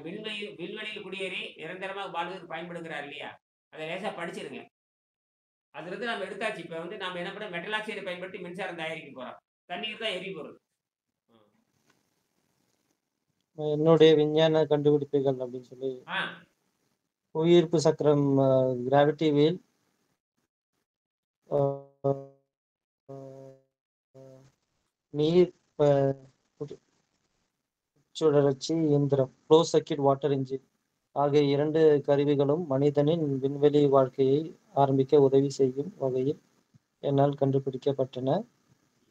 விண்வெளியில் குடியேறி நிரந்தரமாக வாழ்வதற்கு பயன்படுகிறார் இல்லையா? அதை லேசா படிச்சிருங்க. அதுல இருந்து நம்ம எடுத்தாச்சு. இப்ப வந்து நம்ம என்ன பண்ண மெட்டல் ஆக்சைடை பயன்படுத்தி மின்சாரம் தயாரிக்க போறோம். தண்ணீர் தான் எரிபொருள். என்னுடைய விஞ்ஞான கண்டுபிடிப்புகள் அப்படின்னு சொல்லி ஆ புவியீர்ப்பு சக்கரம், கிராவிட்டி வீல், நீர் சுழற்சி இயந்திரம், க்ளோஸ் சர்க்யூட் வாட்டர் இன்ஜின் ஆகிய 2 கருவிகளும் மனிதனின் விண்வெளி வாழ்க்கையை ஆரம்பிக்க உதவி செய்யும் வகையில் என்னால் கண்டுபிடிக்கப்பட்டன.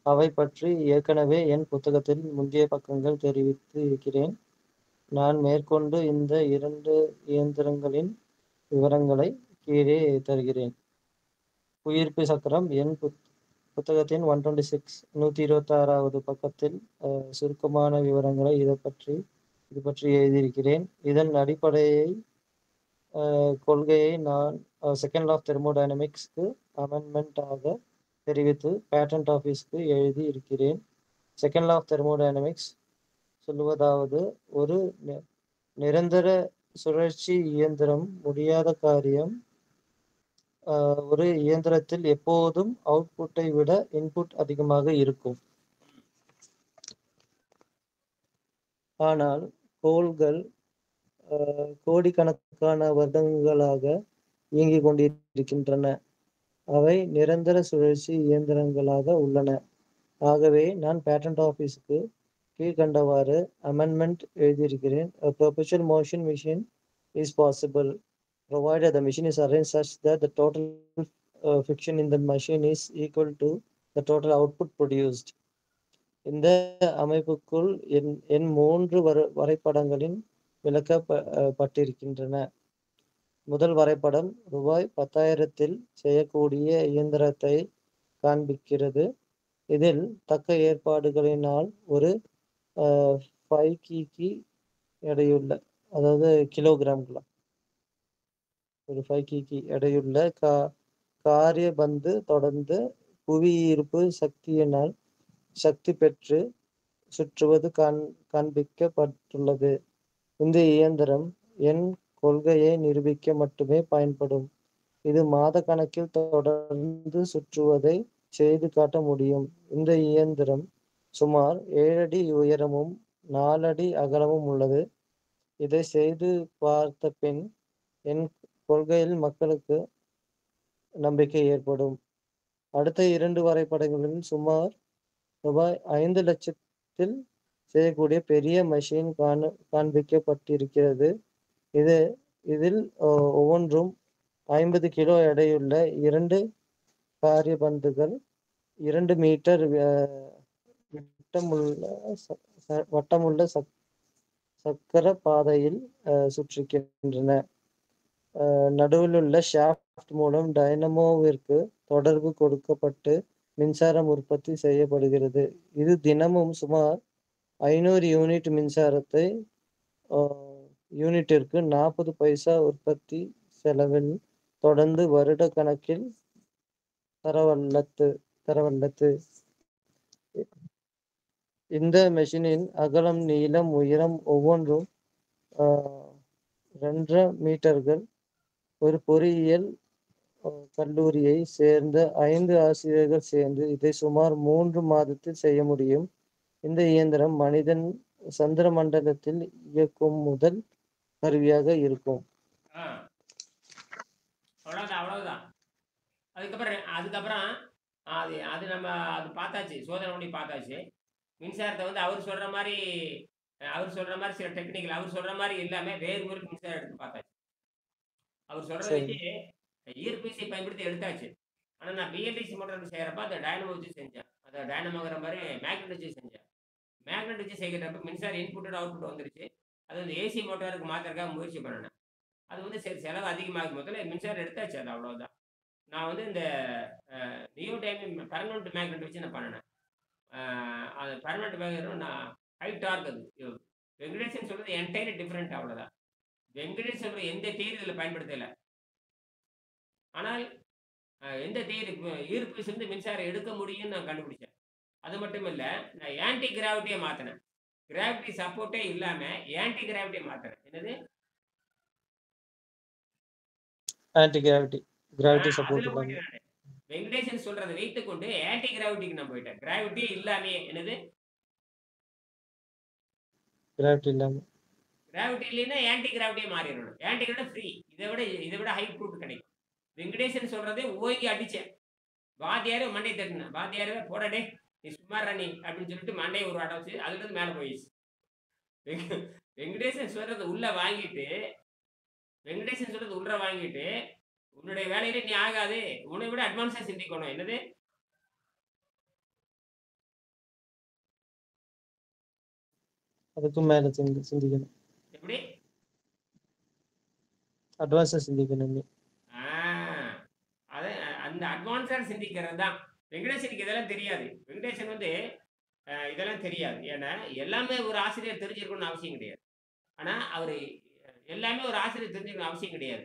அவை பற்றி ஏற்கனவே என் புத்தகத்தில் முந்தைய பக்கங்கள் தெரிவித்து இருக்கிறேன். நான் மேற்கொண்டு இந்த 2 இயந்திரங்களின் விவரங்களை கீழே தருகிறேன். புவியீர்ப்பு சக்கரம் என் புத்தகத்தின் 126வது பக்கத்தில் சுருக்கமான விவரங்களை இது பற்றி எழுதியிருக்கிறேன். இதன் அடிப்படையை கொள்கையை நான் செகண்ட் லா ஆஃப் தெர்மோடைனமிக்ஸ்க்கு அமெண்ட்மெண்ட் ஆக தெரிவித்து பேட்டன்ட் ஆஃபீஸ்க்கு எழுதி இருக்கிறேன். செகண்ட் லா ஆஃப் தெர்மோடைனமிக்ஸ் சொல்லுவதாவது, ஒரு நிரந்தர சுழற்சி இயந்திரம் முடியாத காரியம். ஒரு இயந்திரத்தில் எப்போதும் அவுட்புட்டை விட இன்புட் அதிகமாக இருக்கும். ஆனால் கோள்கள் கோடிக்கணக்கான வருடங்களாக இயங்கிக் கொண்டிருக்கின்றன. அவை நிரந்தர சுழற்சி இயந்திரங்களாக உள்ளன. ஆகவே நான் பேட்டன்ட் ஆஃபீஸுக்கு கீழ்கண்டவாறு அமெண்ட்மெண்ட் எழுதியிருக்கிறேன். A perpetual motion machine is possible provided the machine is arranged such that the total friction in the machine is equal to the total output produced. இந்த அமைப்புக்குள் என் 3 வரைபடங்களின் விளக்கப்பட்டிருக்கின்றன. முதல் வரைபடம் ரூபாய் 10,000 செய்யக்கூடிய இயந்திரத்தை காண்பிக்கிறது. இதில் தக்க ஏற்பாடுகளினால் ஒரு 5 kg எடையுள்ள, அதாவது கிலோகிராம்களா, ஒரு 5 kg எடையுள்ள காரிய பந்து தொடர்ந்து புவியீர்ப்பு சக்தியினால் சக்தி பெற்று சுற்றுவது காண்பிக்கப்பட்டுள்ளது. இந்த இயந்திரம் என் கொள்கையை நிரூபிக்க மட்டுமே பயன்படும். இது மாத கணக்கில் தொடர்ந்து சுற்றுவதை செய்து காட்ட முடியும். இந்த இயந்திரம் சுமார் 7 அடி உயரமும் 4 அடி அகலமும் உள்ளது. இதை செய்து பார்த்த பின் என் கொள்கையில் மக்களுக்கு நம்பிக்கை ஏற்படும். அடுத்த 2 வரைபடங்களில் சுமார் ரூபாய் 5 லட்சத்தில் செய்யக்கூடிய பெரிய மெஷின் காண்பிக்கப்பட்டிருக்கிறது. இதில் ஒவ்வொன்றும் 50 கிலோ எடையுள்ள 2 காரிய பந்துகள் 2 மீட்டர் வட்டமுள்ள சக்கர பாதையில் சுற்றுகின்றன. நடுவிலுள்ள ஷாஃப்ட் மூலம் டைனமோவிற்கு தொடர்பு கொடுக்கப்பட்டு மின்சாரம் உற்பத்தி செய்யப்படுகிறது. இது தினமும் சுமார் 500 யூனிட் மின்சாரத்தை யூனிட்டிற்கு 40 பைசா உற்பத்தி செலவில் தொடர்ந்து வருட கணக்கில் தரவல்லது. இந்த மெஷினின் அகலம், நீளம், உயரம் ஒவ்வொன்றும் 2.5 மீட்டர்கள். ஒரு பொறியியல் கல்லூரியை சேர்ந்த 5 ஆசிரியர்கள் சேர்ந்து இதை சுமார் 3 மாதத்தில் செய்ய முடியும். இந்த இயந்திரம் மனிதன் சந்திர மண்டலத்தில் இயக்கும் முதல் கருவியாக இருக்கும். அவ்வளவுதான். அதுக்கப்புறம் அது நம்ம அது பார்த்தாச்சு, சோதனை பண்ணி பார்த்தாச்சு. மின்சாரத்தை வந்து அவர் சொல்ற மாதிரி சில டெக்னிக்கல் அவர் சொல்ற மாதிரி இல்லாம வேறு முறைக்கு மின்சாரம் எடுத்து பார்த்தாச்சு. அவர் சொல்றதை வச்சு ஈர்ப்பிசை பயன்படுத்தி எடுத்தாச்சு. ஆனால் நான் பிஎல்டிசி மோட்டர் செய்யறப்ப அதை டைனமோ வச்சு செஞ்சேன். அதை டைனமோங்கிற மாதிரி மேக்னெட் வச்சு செஞ்சேன். மேக்னெட் வச்சு செய்கிறப்ப மின்சாரம் இன்புட் அவுட்புட் வந்துருச்சு. அது வந்து ஏசி மோட்டாருக்கு மாத்திரக்காக முயற்சி பண்ணினேன். அது வந்து சரி செலவு அதிகமாகும் முதல்ல மின்சாரம் எடுத்தாச்சு. அது அவ்வளோதான். நான் வந்து இந்த நியோ டைம் பர்மனெண்ட் மேக்னெட் வச்சு நான் பண்ணினேன். அது பர்மனெண்ட் மேக்னெட் நான் ஹை டார்க். அது வெங்கடேசன் சொல்றது என்டையர்லி டிஃப்ரெண்ட். அவ்வளோதான். வெங்கடேஷ் சொல்ற எந்த தியரி இதில் பயன்படுத்தலை. ஆனால் எந்த தியரி ஈர்ப்பு சேர்ந்து மின்சாரம் எடுக்க முடியும்னு நான் கண்டுபிடிச்சேன். அது மட்டும் இல்லை, நான் ஆன்டி கிராவிட்டியை மாற்றினேன். கிராவிட்டி சப்போர்ட்டே இல்லாமல் ஆன்டி கிராவிட்டியை மாற்றினேன். என்னது ஆன்டி கிராவிட்டி சப்போர்ட் இல்லாம வெங்கடேசன் சொல்றதை வைத்துக்கொண்டு ஆன்டி கிராவிட்டிக்கு நான் போயிட்டேன். கிராவிட்டியே இல்லாமே. என்னது கிராவிட்டி இல்லாம. கிராவிட்டி இல்லைன்னா ஆன்டி கிராவிட்டியா மாறிடணும். Anti gravity free. இதை விட ஹை ஃப்ரூட் கிடைக்கும். வெங்கடேசன் சொல்றதே ஓங்கி அடிச்சேன். வாத்தியாரு மண்டையை தட்டினேன். வாத்தியாரு போடா டேய் நீ சும்மா நீ அப்படின்னு சொல்லிட்டு மண்டையை ஒரு அடை வச்சு அதுல இருந்து மேல போயிடுச்சு. வெங்கடேசன் சொல்றது உள்ள வாங்கிட்டு உன்னுடைய வேலையில நீ ஆகாது. உன்னை விட அட்வான்ஸா சிந்திக்கணும். என்னது அதுக்கும் மேல சிந்திக்கணும். எப்படி அட்வான்ஸா சிந்திக்கணும் நீ. அதை அந்த அட்வான்ஸா சிந்திக்கிறது தான். வெங்கடேசனுக்கு இதெல்லாம் தெரியாது. வெங்கடேசன் வந்து இதெல்லாம் தெரியாது. ஏன்னா எல்லாமே ஒரு ஆசிரியர் தெரிஞ்சிருக்கணும்னு அவசியம் கிடையாது. ஆனா அவரு எல்லாமே ஒரு ஆசிரியர் தெரிஞ்சுக்கணும் அவசியம் கிடையாது.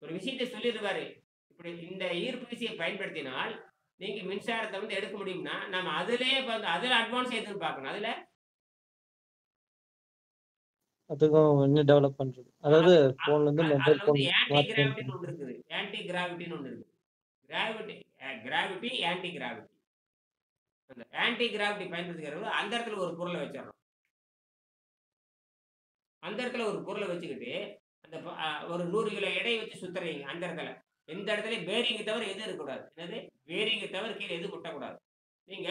ஒரு விஷயத்தை சொல்லிடுவாரு. இப்படி இந்த ஈர்ப்பு விசையை பயன்படுத்தினால் நீங்க மின்சாரத்தை வந்து எடுக்க முடியும்னா நம்ம அதுல அட்வான்ஸ் எதிர்பார்க்கணும். அதுல அதுக்கும் இன்னும் டெவலப் பண்றது. அதாவது போன்ல இருந்து அதுல மொபைல் வந்து போன் ஆன்டி ஸ்மார்ட் போன். கிராவிட்டின்னு ஒன்று இருக்குது. ஆன்டி கிராவிட்டின்னு ஒன்று இருக்குது. Gravity anti gravity. அந்த ஆன்டி கிராவிட்டி பயன்படுத்திக்கிறவங்க அந்த இடத்துல ஒரு பொருளை வச்சிடறோம். அந்த இடத்துல ஒரு பொருளை வச்சுக்கிட்டு அந்த ஒரு 100 கிலோ எடையை வச்சு சுத்துறீங்க. அந்த இடத்துல எந்த இடத்துல பேரிங்கை தவிர எதுவும் இருக்கக்கூடாது. என்னது பேரிங்கை தவிர கீழே எதுவும் முட்டக்கூடாது. நீங்க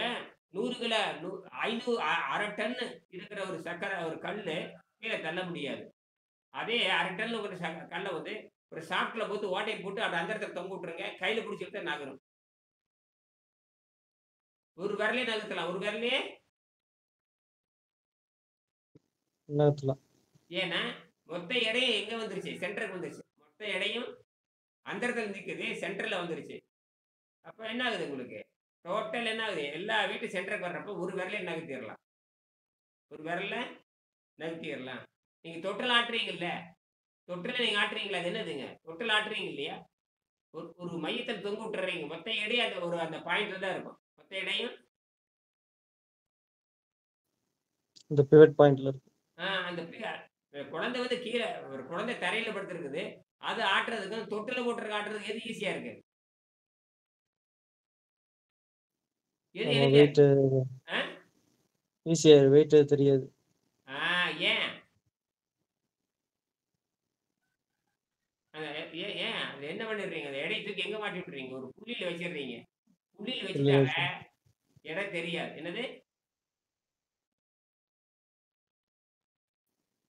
100 கிலோ 500 1/2 டன் இருக்கிற ஒரு சக்கரை ஒரு கல்லு கீழே தள்ள முடியாது. அதே 1/2 டன் ஒரு கல்லை வந்து ஒரு சாக்குல போட்டு ஓட்டையை போட்டு அப்படி அந்த இடத்துல தொங்க விட்டுருங்க. கையில பிடிச்சி எடுத்து நகரும். ஒரு விரலே நகர்த்தலாம். ஒரு விரலே நகர்த்தலாம். ஏன்னா மொத்த எடையும் எங்க வந்துருச்சு? சென்டருக்கு வந்துருச்சு. மொத்த எடையும் அந்த இடத்துல நிக்குது. சென்டர்ல வந்துருச்சு. அப்ப என்ன ஆகுது உங்களுக்கு? டோட்டல் என்ன ஆகுது? எல்லா வீட்டு சென்டருக்கு வர்றப்ப ஒரு விரலே நகர்த்திடலாம். ஒரு விரல்ல நகர்த்திடலாம். நீங்க தொட்டல் ஆட்டுறீங்கல்ல, தொட்டில நீங்க ஆட்டுறீங்களா? அது என்னதுங்க? தொட்டில் ஆட்டுறீங்க இல்லையா? ஒரு மையத்தில் தொங்க விட்டுறீங்க. மொத்த எடை அந்த பாயிண்ட்ல தான் இருக்கும். மொத்த எடையும் இந்த பிவட் பாயிண்ட்ல இருக்கு. அந்த குழந்தை வந்து கீழே ஒரு குழந்தை தரையில படுத்திருக்குது. அது ஆட்டுறதுக்கும் தொட்டில போட்டு ஆட்டுறதுக்கு எது ஈஸியா இருக்கு? எது நம்ம எளிமையா வெயிட் இருக்கு? ஈஸியா வெயிட் தெரியாது. ஏன் ஏன் அது என்ன பண்ணிடுறீங்க? அந்த எடையை தூக்கி எங்க மாட்டி விட்டுறீங்க? ஒரு புள்ளியில வச்சிடுறீங்க. புள்ளியில வச்சுட்டாவே எடை தெரியாது. என்னது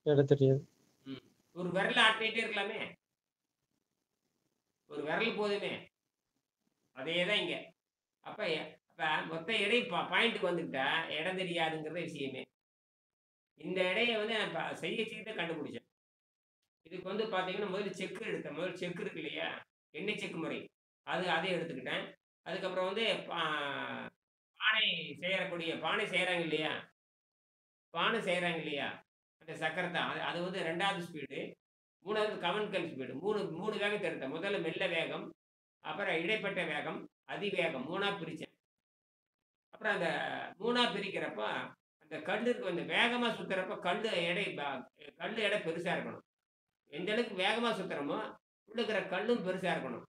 எடை தெரியாது. ஒரு விரல ஆட்டிட்டே இருக்கலாமே. ஒரு விரல் போதுமே. அதேதான் இங்க. அப்ப மொத்த எடை பாயிண்ட்டுக்கு வந்துட்டா இடம் தெரியாதுங்கிறது விஷயமே. இந்த எடையை வந்து நான் செய்ய கண்டுபிடிச்சேன். இதுக்கு வந்து பாத்தீங்கன்னா முதல்ல செக் இருக்கு இல்லையா? எண்ணெய் செக்கு முறை. அதை எடுத்துக்கிட்டேன். அதுக்கப்புறம் வந்து பானை பானை செய்யறாங்க இல்லையா? அந்த சக்கரை தான். அது வந்து 2வது ஸ்பீடு. 3வது கவன்கல் ஸ்பீடு. 3 வேகத்தை எடுத்தேன். முதல்ல மெல்ல வேகம், அப்புறம் இடைப்பட்ட வேகம், அதிவேகம் 3ஆ பிரிச்சேன். அப்புறம் அந்த 3ஆ பிரிக்கிறப்ப அந்த கல்லுக்கு வந்து வேகமா சுத்துறப்ப கல்லு எடை பெருசா இருக்கணும். எந்த அளவுக்கு வேகமா சுத்துறோமோ உள்ள இருக்கிற கல்லும் பெருசா இருக்கணும்.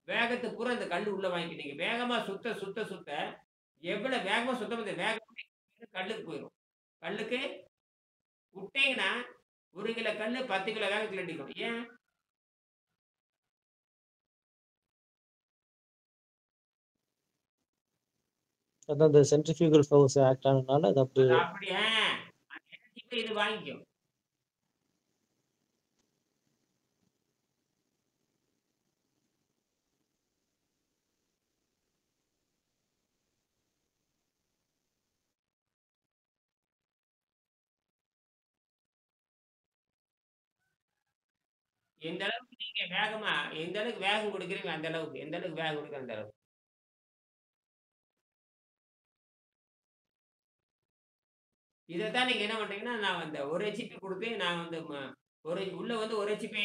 வேகத்தை பூரா அந்த கல்லு உள்ள வாங்கிக்கிட்டீங்க. வேகமா சுத்த சுத்த சுத்த எவ்வளவு வேகமா சுத்தம் அந்த வேகம் கல்லுக்கு போயிடும். கல்லுக்கு விட்டீங்கன்னா 1 கிலோ கல்லு 10 கிலோ வேகத்துல அடிக்கும். ஏன்? அதான் இந்த சென்ட்ரிஃபியூகல் ஃபோர்ஸ் ஆக்ட் ஆனதுனால அது அப்படியே அப்படியே இது வாங்கிக்கும். எந்த அளவுக்கு நீங்க எந்த அளவுக்கு வேகம் கொடுக்குறீங்க அந்த அளவுக்கு. எந்த அளவுக்கு வேகம் கொடுக்குற அந்த அளவுக்கு. இதைத்தான் நீங்க என்ன பண்றீங்கன்னா, நான் அந்த 1 ஹெச்பி கொடுத்து நான் வந்து உள்ள வந்து 1 ஹெச்பி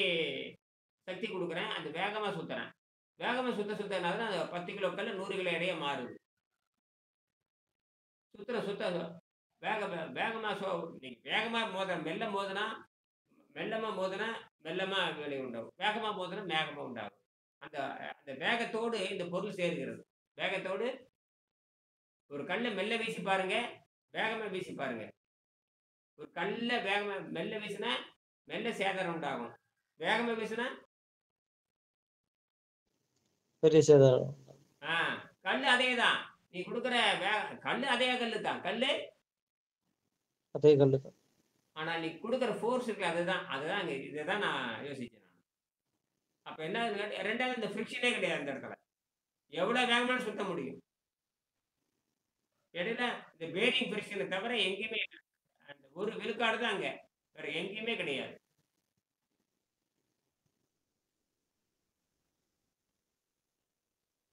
சக்தி கொடுக்குறேன். அந்த வேகமா சுத்துறேன். வேகமா சுத்தனால தான் அந்த 10 கிலோ கல்லு 100 கிலோ எடையா மாறுது. சுத்த வேகமா நீங்க வேகமா மெல்லமா மோதினா மெல்லமா விலை உண்டாகும். வேகமா மோதினா வேகமா உண்டாகும். அந்த அந்த வேகத்தோடு இந்த பொருள் சேர்கிறது. வேகத்தோடு ஒரு கல்ல மெல்ல வீசி பாருங்க, வேகமா வீசி பாருங்க. ஒரு கல்ல வேகமா மெல்ல வீசினா மெல்ல சேதாரம் உண்டாகும். வேகமா வீசினா பெரிய சேதாரம். ஆ கல்லு அதே தான். நீ குடுக்குற கல்லு அதே கல்லு தான். கல்லு அதே கல்லு தான். ஆனா நீ குடுக்குற ஃபோர்ஸ் இருக்குல்ல அதுதான். அதுதான் இங்க இத தான் நான் யோசிச்சேன் நானு. அப்ப என்ன ஆகுதுன்னா 2வது இந்த ஃப்ரிக்ஷனே கிடையாது அந்த இடத்துல. எவ்வளோ வேகமானாலும் சுத்த முடியும். இடையில இந்த பேரிங் ஃப்ரிக்ஷன தவிர எங்கேயுமே இல்ல. அந்த ஒரு விழுக்காடு தான் அங்க. வேற எங்கேயுமே கிடையாது.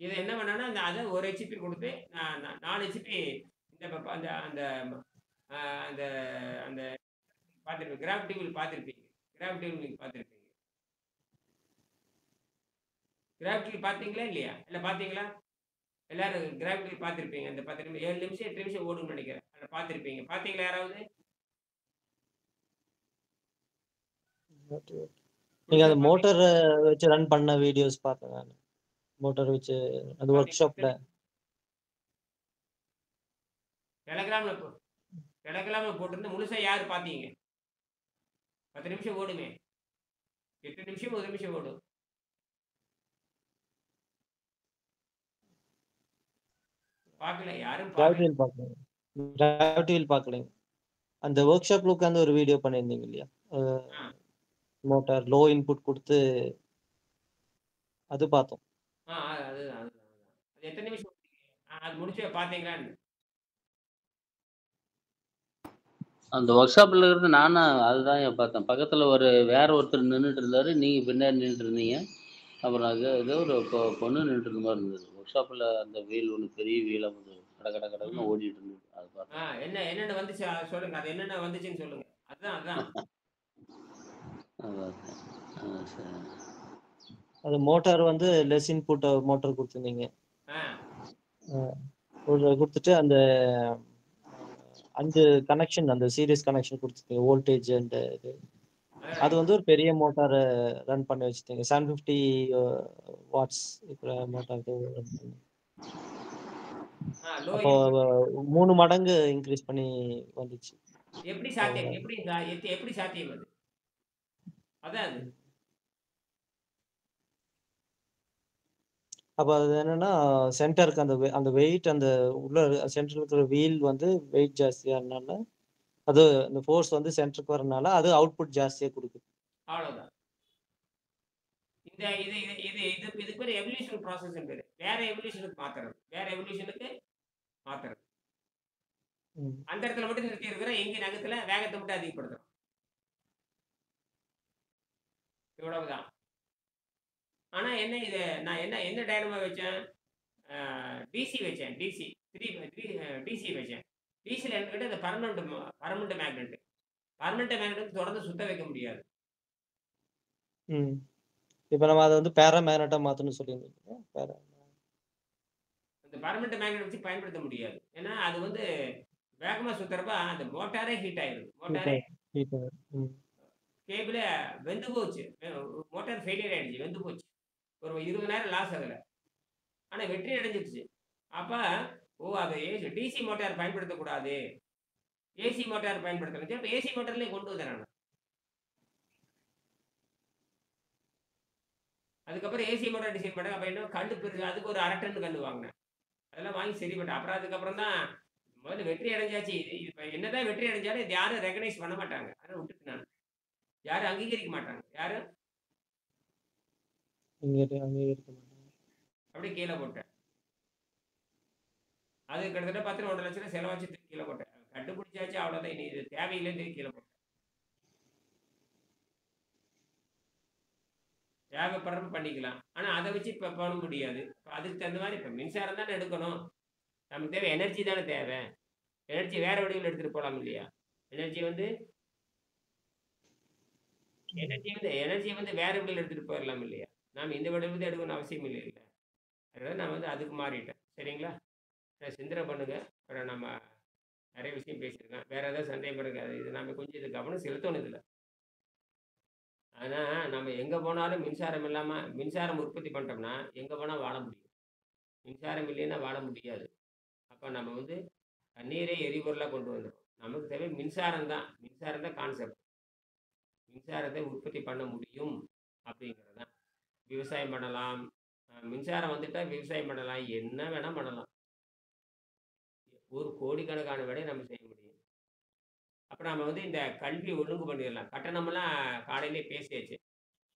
இத என்ன பண்ணேன்னா, அத 1 ஹெச்பி குடுத்து, நான் 4 ஹெச்பி இந்த அந்த அந்த அ அந்த அந்த பார்த்திருப்பீங்க. கிராவிட்டி வீல் பார்த்திருப்பீங்க. கிராவிட்டி வீல் நீங்க பார்த்திருப்பீங்க. கிராவிட்டி வீல் பார்த்தீங்களா இல்லையா? இல்ல பார்த்தீங்களா? எல்லாரும் கிராவிட்டி வீல் பார்த்திருப்பீங்க. அந்த 10 நிமிஷம் 7 நிமிஷம் 8 நிமிஷம் ஓடும்னு நெனைக்கிறேன். அத பார்த்திருப்பீங்க. பார்த்தீங்களா யாராவது? நீங்க முழுசா அந்த பார்த்தீங்களா? மோட்டார வச்சு ரன் பண்ண வீடியோஸ் பார்த்தேன் நானு. மோட்டார் வச்சு அந்த ஒர்க் ஷாப்ல. டெலகிராம்ல டெலகிராம்ல போட்டிருந்து முழுசா யாரு பார்த்தீங்க? 10 நிமிஷம் ஓடுமே. 8 நிமிஷம் 1 நிமிஷம் ஓடும். பார்க்கல. யாரும் கிராவிட்டி பார்க்கல. வீல் பார்க்கலைங்க. கிராவிட்டி வீல் பார்க்கலைங்க. அந்த ஒர்க் ஷாப்ல உட்கார்ந்து ஒரு வீடியோ பண்ணியிருந்தீங்க இல்லையா? ஆ. மோட்டார் லோ இன்புட் குடுத்து அது பார்த்தோம். அதுதான். அது எத்தன நிமிஷம் ஓடுனீங்க? அது முடிச்சு பார்த்தீங்களான்னு? அந்த ஒர்க் ஷாப்ல இருந்து நானும் அதுதான்யா பார்த்தேன். பக்கத்துல வேற ஒருத்தர் நின்னுட்டு இருந்தாரு. நீங்க பின்னாடி நின்னுட்டு இருந்தீங்க. அப்புறம் ஏதோ ஒரு பொண்ணு நின்னுட்டு இருந்த மாரி இருந்தது. ஒர்க் ஷாப்ல அந்த வீல் ஒண்ணு பெரிய வீலா வந்து கட கட கடன்னு ம். ஓடிட்டு இருந்தது. அது பார்த்தேன். என்னென்ன வந்துச்சு சொல்லுங்க. அது என்னென்ன வந்துச்சுன்னு சொல்லுங்க. அதான். அதான். சரி. அது மோட்டார் வந்து லெஸ் இன்புட் மோட்டார் குடுத்திருந்தீங்க. ஆ. குடுத்துட்டு அந்த 5 கனெக்ஷன் அந்த சீரிஸ் கனெக்ஷன் குடுத்துருக்கீங்க. வோல்டேஜ் அண்ட் இது. அது வந்து ஒரு பெரிய மோட்டார ரன் பண்ணி வச்சுட்டீங்க. 750 வாட்ஸ் இருக்கிற மோட்டார் ரன் பண்ணி. லோ அப்போ இன்புட் 3 மடங்கு இன்கிரீஸ் பண்ணி வந்துச்சு. எப்படி சாத்தியம்? எப்படி சாத்தியம் அது? அதான் அது. அப்ப அது என்னன்னா, சென்டருக்கு அந்த வெயிட் அந்த உள்ள சென்டர்ல இருக்கிற வீல் வந்து வெயிட் ஜாஸ்தியானனால, அது அந்த ஃபோர்ஸ் வந்து சென்டருக்கு வரனால, அது அவுட்புட் ஜாஸ்தியா குடுக்குது. அவ்வளவுதான். இந்த இது இது இது இது இதுக்கு பேரு எவல்யூஷன் ப்ராசஸ்ன்னு பேரு. வேற எவல்யூஷனுக்கு மாத்துறது. ம். அந்த இடத்துல மட்டும் நிறுத்தி இருக்கிறோம். எங்க நகத்துல வேகத்தை மட்டும் அதிகப்படுத்துறோம். இவ்வளவுதான். ஆனா என்ன இது நான் என்ன டைனமோ வச்சேன்? டிசி வச்சேன். டிசி 3 டிசி வச்சேன். டிசில என்கிட்ட இந்த பர்மனன்ட் மேக்னெட். பர்மனன்ட் மேக்னெட் தொடர்ந்து சுத்த வைக்க முடியாது. ம். இப்ப நம்ம அத வந்து பேரா மேக்னெட்டா மாத்தணும்னு சொல்லியிருந்தீங்க. அந்த பர்மனன்ட் மேக்னெட் வச்சு பயன்படுத்த முடியாது. ஏன்னா அது வந்து வேகமா சுத்துறப்ப அந்த மோட்டாரே ஹீட் ஆயிருது. மோட்டாரே ஹீட் ஆகும். ம். கேபிளே வெந்து போச்சு. மோட்டார் ஃபெயிலியர் ஆயிடுச்சு. வெந்து போச்சு. ஒரு 20,000 லாஸ் அதுல. ஆனா வெற்றி அடைஞ்சிருச்சு. அப்ப அது டிசி மோட்டார் பயன்படுத்தக்கூடாது. ஏசி மோட்டார் பயன்படுத்தணும். அப்ப ஏசி மோட்டார்லயே கொண்டு வந்தேன் நானு. அதுக்கப்புறம் ஏசி மோட்டார் டிசைன் பண்ணேன். அப்ப என்ன கல்லு பெருசு. அதுக்கு ஒரு 1/2 டன் கல்லு வாங்குனேன். அதெல்லாம் வாங்கி சரி பண்ணேன். அப்புறம் அதுக்கப்புறம் தான் முதல்ல வெற்றி அடைஞ்சாச்சு. இது இப்ப என்னதான் வெற்றி அடைஞ்சாலும் இது யாரும் ரெகக்னைஸ் பண்ண மாட்டாங்க. அதனால விட்டுட்டேன் நானு. யாரும் அங்கீகரிக்க மாட்டாங்க. யாரும் அங்கீகரிக்க மாட்டாங்க. அப்படியே கீழ போட்டேன். அது கிட்டத்தட்ட 10 1.5 லட்சம் ரூபாய் செலவாச்சு தூக்கி கீழ போட்டேன். கண்டுபிடிச்சாச்சு அவ்வளவுதான். இனி இது தேவையில்லைன்னு தூக்கி கீழ போட்டேன். தேவைப்படுறப்ப பண்ணிக்கலாம். ஆனா அத வச்சு இப்ப பண்ண முடியாது. அதுக்கு தகுந்த மாரி இப்ப மின்சாரம் தானே எடுக்கணும். நமக்கு தேவை எனர்ஜி தானே தேவை. எனர்ஜி வேற வடிவில எடுத்துட்டு போலாம் இல்லையா? எனர்ஜி வந்து எனர்ஜி வந்து வேற வடிவில எடுத்துட்டு போயிரலாம் இல்லையா? நாம இந்த வடிவில தான் எடுக்கணும்னு அவசியம் இல்லைல்ல. அதனால நான் வந்து அதுக்கு மாறிட்டேன். சரிங்களா? சிந்தனை பண்ணுங்க. அப்புறம் நம்ம நெறைய விஷயம் பேசியிருக்கோம். வேற ஏதாவது சந்தேகம் இருக்கா? இது நாம கொஞ்சம் இது கவனம் செலுத்தணும் இதுல. ஆனா நம்ம எங்க போனாலும் மின்சாரம் இல்லாம மின்சாரம் உற்பத்தி பண்ணிட்டோம்னா, எங்க போனா வாழ முடியும். மின்சாரம் இல்லைன்னா வாழ முடியாது. அப்ப நம்ம வந்து தண்ணீரை எரிபொருளா கொண்டு வந்துரும். நமக்கு தேவை மின்சாரம் தான். மின்சாரம் தான் கான்செப்ட். மின்சாரத்தை உற்பத்தி பண்ண முடியும் அப்படிங்கிறது தான். விவசாயம் பண்ணலாம். மின்சாரம் வந்துட்டா விவசாயம் பண்ணலாம். என்ன வேணா பண்ணலாம். ஒரு கோடிக்கணக்கான வேலையை நம்ம செய்ய முடியும். அப்ப நம்ம வந்து இந்த கல்வி ஒழுங்கு பண்ணிடலாம். கட்டணமெல்லாம் காலையிலே பேசியாச்சு.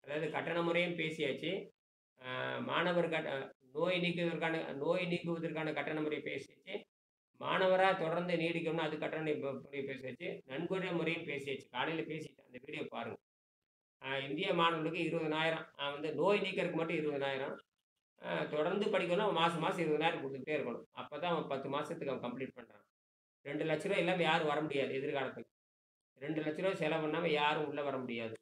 அதாவது கட்டண முறையும் பேசியாச்சு. மாணவர் நோய் நீக்குவதற்கான கட்டண முறை பேசியாச்சு. மாணவரா தொடர்ந்து நீடிக்கணும்னா அது கட்டண முறை பேசியாச்சு. நன்கொடை முறையும் பேசியாச்சு. காலையில பேசிட்டேன். அந்த வீடியோ பாருங்க. இந்திய மாணவர்களுக்கு 20,000 வந்து நோய் நீக்கிறதுக்கு மட்டும் 20,000 தொடர்ந்து படிக்கணும். மாசம் 20,000 குடுத்துக்கிட்டே இருக்கணும். அப்பதான் அவன் 10 மாசத்துக்கு அவன் கம்ப்ளீட் பண்றான். ரூ. 2,00,000 இல்லாம யாரும் வர முடியாது எதிர்காலத்துல. ரூ. 2,00,000 செலவு பண்ணாம யாரும் உள்ள வர முடியாது.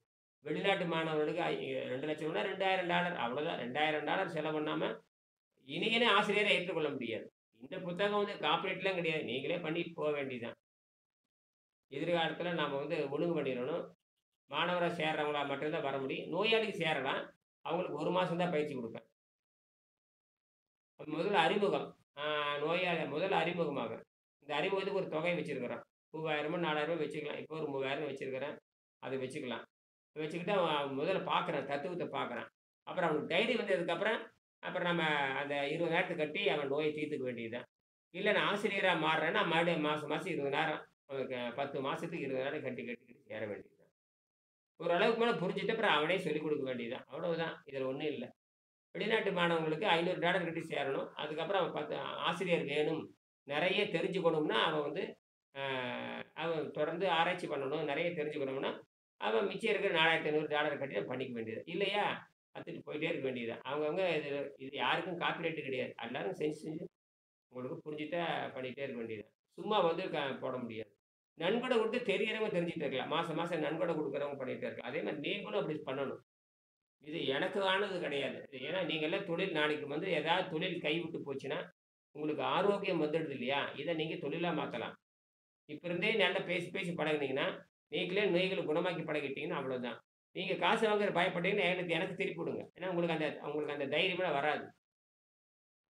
வெளிநாட்டு மாணவர்களுக்கு $2,00,000 $2,000 அவ்வளோதான். $2,000 செலவு பண்ணாம இனியனே ஆசிரியரை ஏற்றுக்கொள்ள முடியாது. இந்த புத்தகம் வந்து காப்பிரைட்லாம் கிடையாது. நீங்களே பண்ணிட்டு போக வேண்டியதுதான். எதிர்காலத்துல நாம வந்து ஒழுங்கு பண்ணிடணும். மாணவரா சேர்றவங்களா மட்டும்தான் வர முடியும். நோயாளிக்கு சேரலாம். அவங்களுக்கு 1 மாசம் தான் பயிற்சி குடுப்பேன். முதல்ல அறிமுகம். முதல்ல அறிமுகமாக. இந்த அறிமுகத்துக்கு ஒரு தொகை வச்சிருக்கிறோம். ரூ. 3000 $4,000 வச்சுக்கலாம். இப்போ ஒரு 3,000 வச்சிருக்கிறேன். அதை வச்சுக்கலாம். வச்சுக்கிட்டு அவன் முதல்ல பார்க்குறான். தத்துவத்தை பார்க்குறான். அப்புறம் அவனுக்கு தைரியம் வந்ததுக்கப்புறம் அப்புறம் நம்ம அந்த 20,000 கட்டி அவன் நோயை தீர்த்துக்க வேண்டியதுதான். இல்லை நான் ஆசிரியரா மாறுறேன்னா மறுபடியும் மாசம் 20,000 அவனுக்கு 10 மாசத்துக்கு 20,000 கட்டி சேர வேண்டியதுதான். ஓரளவுக்கு மேலே புரிஞ்சுட்டு அப்புறம் அவனே சொல்லிக் கொடுக்க வேண்டியதுதான். அவ்வளவுதான். இதில் ஒன்றும் இல்லை. வெளிநாட்டு மாணவங்களுக்கு $500 கட்டி சேரணும். அதுக்கப்புறம் அவன் 10 ஆசிரியர் வேணும், நிறைய தெரிஞ்சுக்கணும்னா அவன் வந்து அவன் தொடர்ந்து ஆராய்ச்சி பண்ணணும், நிறைய தெரிஞ்சுக்கணும்னா அவன் மிச்சம் இருக்கிற $4,500 கட்டி தான் பண்ணிக்க வேண்டியது. இல்லையா கற்றுட்டு போயிட்டே இருக்க வேண்டியது. அவங்கவுங்க இது யாருக்கும் காப்பிரைட்டு கிடையாது. எல்லாரும் செஞ்சு உங்களுக்கு புரிஞ்சுட்டா பண்ணிகிட்டே இருக்க வேண்டியது. சும்மா வந்து போட முடியாது. நன்கொடை கொடுத்து தெரியறவங்க தெரிஞ்சுட்டு இருக்கலாம். மாதம் நன்கொடை கொடுக்குறவங்க பண்ணிகிட்டே இருக்கலாம். அதே மாதிரி நீங்களும் அப்படி பண்ணணும். இது எனக்கு ஆனது கிடையாது. ஏன்னா நீங்கள்லாம் தொழில் நாளைக்கு வந்து ஏதாவது தொழில் கைவிட்டு போச்சுன்னா உங்களுக்கு ஆரோக்கியம் வந்துடுது இல்லையா? இதை நீங்கள் தொழிலாக மாற்றலாம். இப்போ இருந்தே நல்லா பேசி பேசி பழகுனீங்கன்னா நோய்களை குணமாக்கி பழகிட்டீங்கன்னா அவ்வளோதான். நீங்கள் காசு வாங்குற பயப்பட்டீங்கன்னா எனக்கு திருப்பி விடுங்க. ஏன்னா உங்களுக்கு அந்த தைரியமெல்லாம் வராது.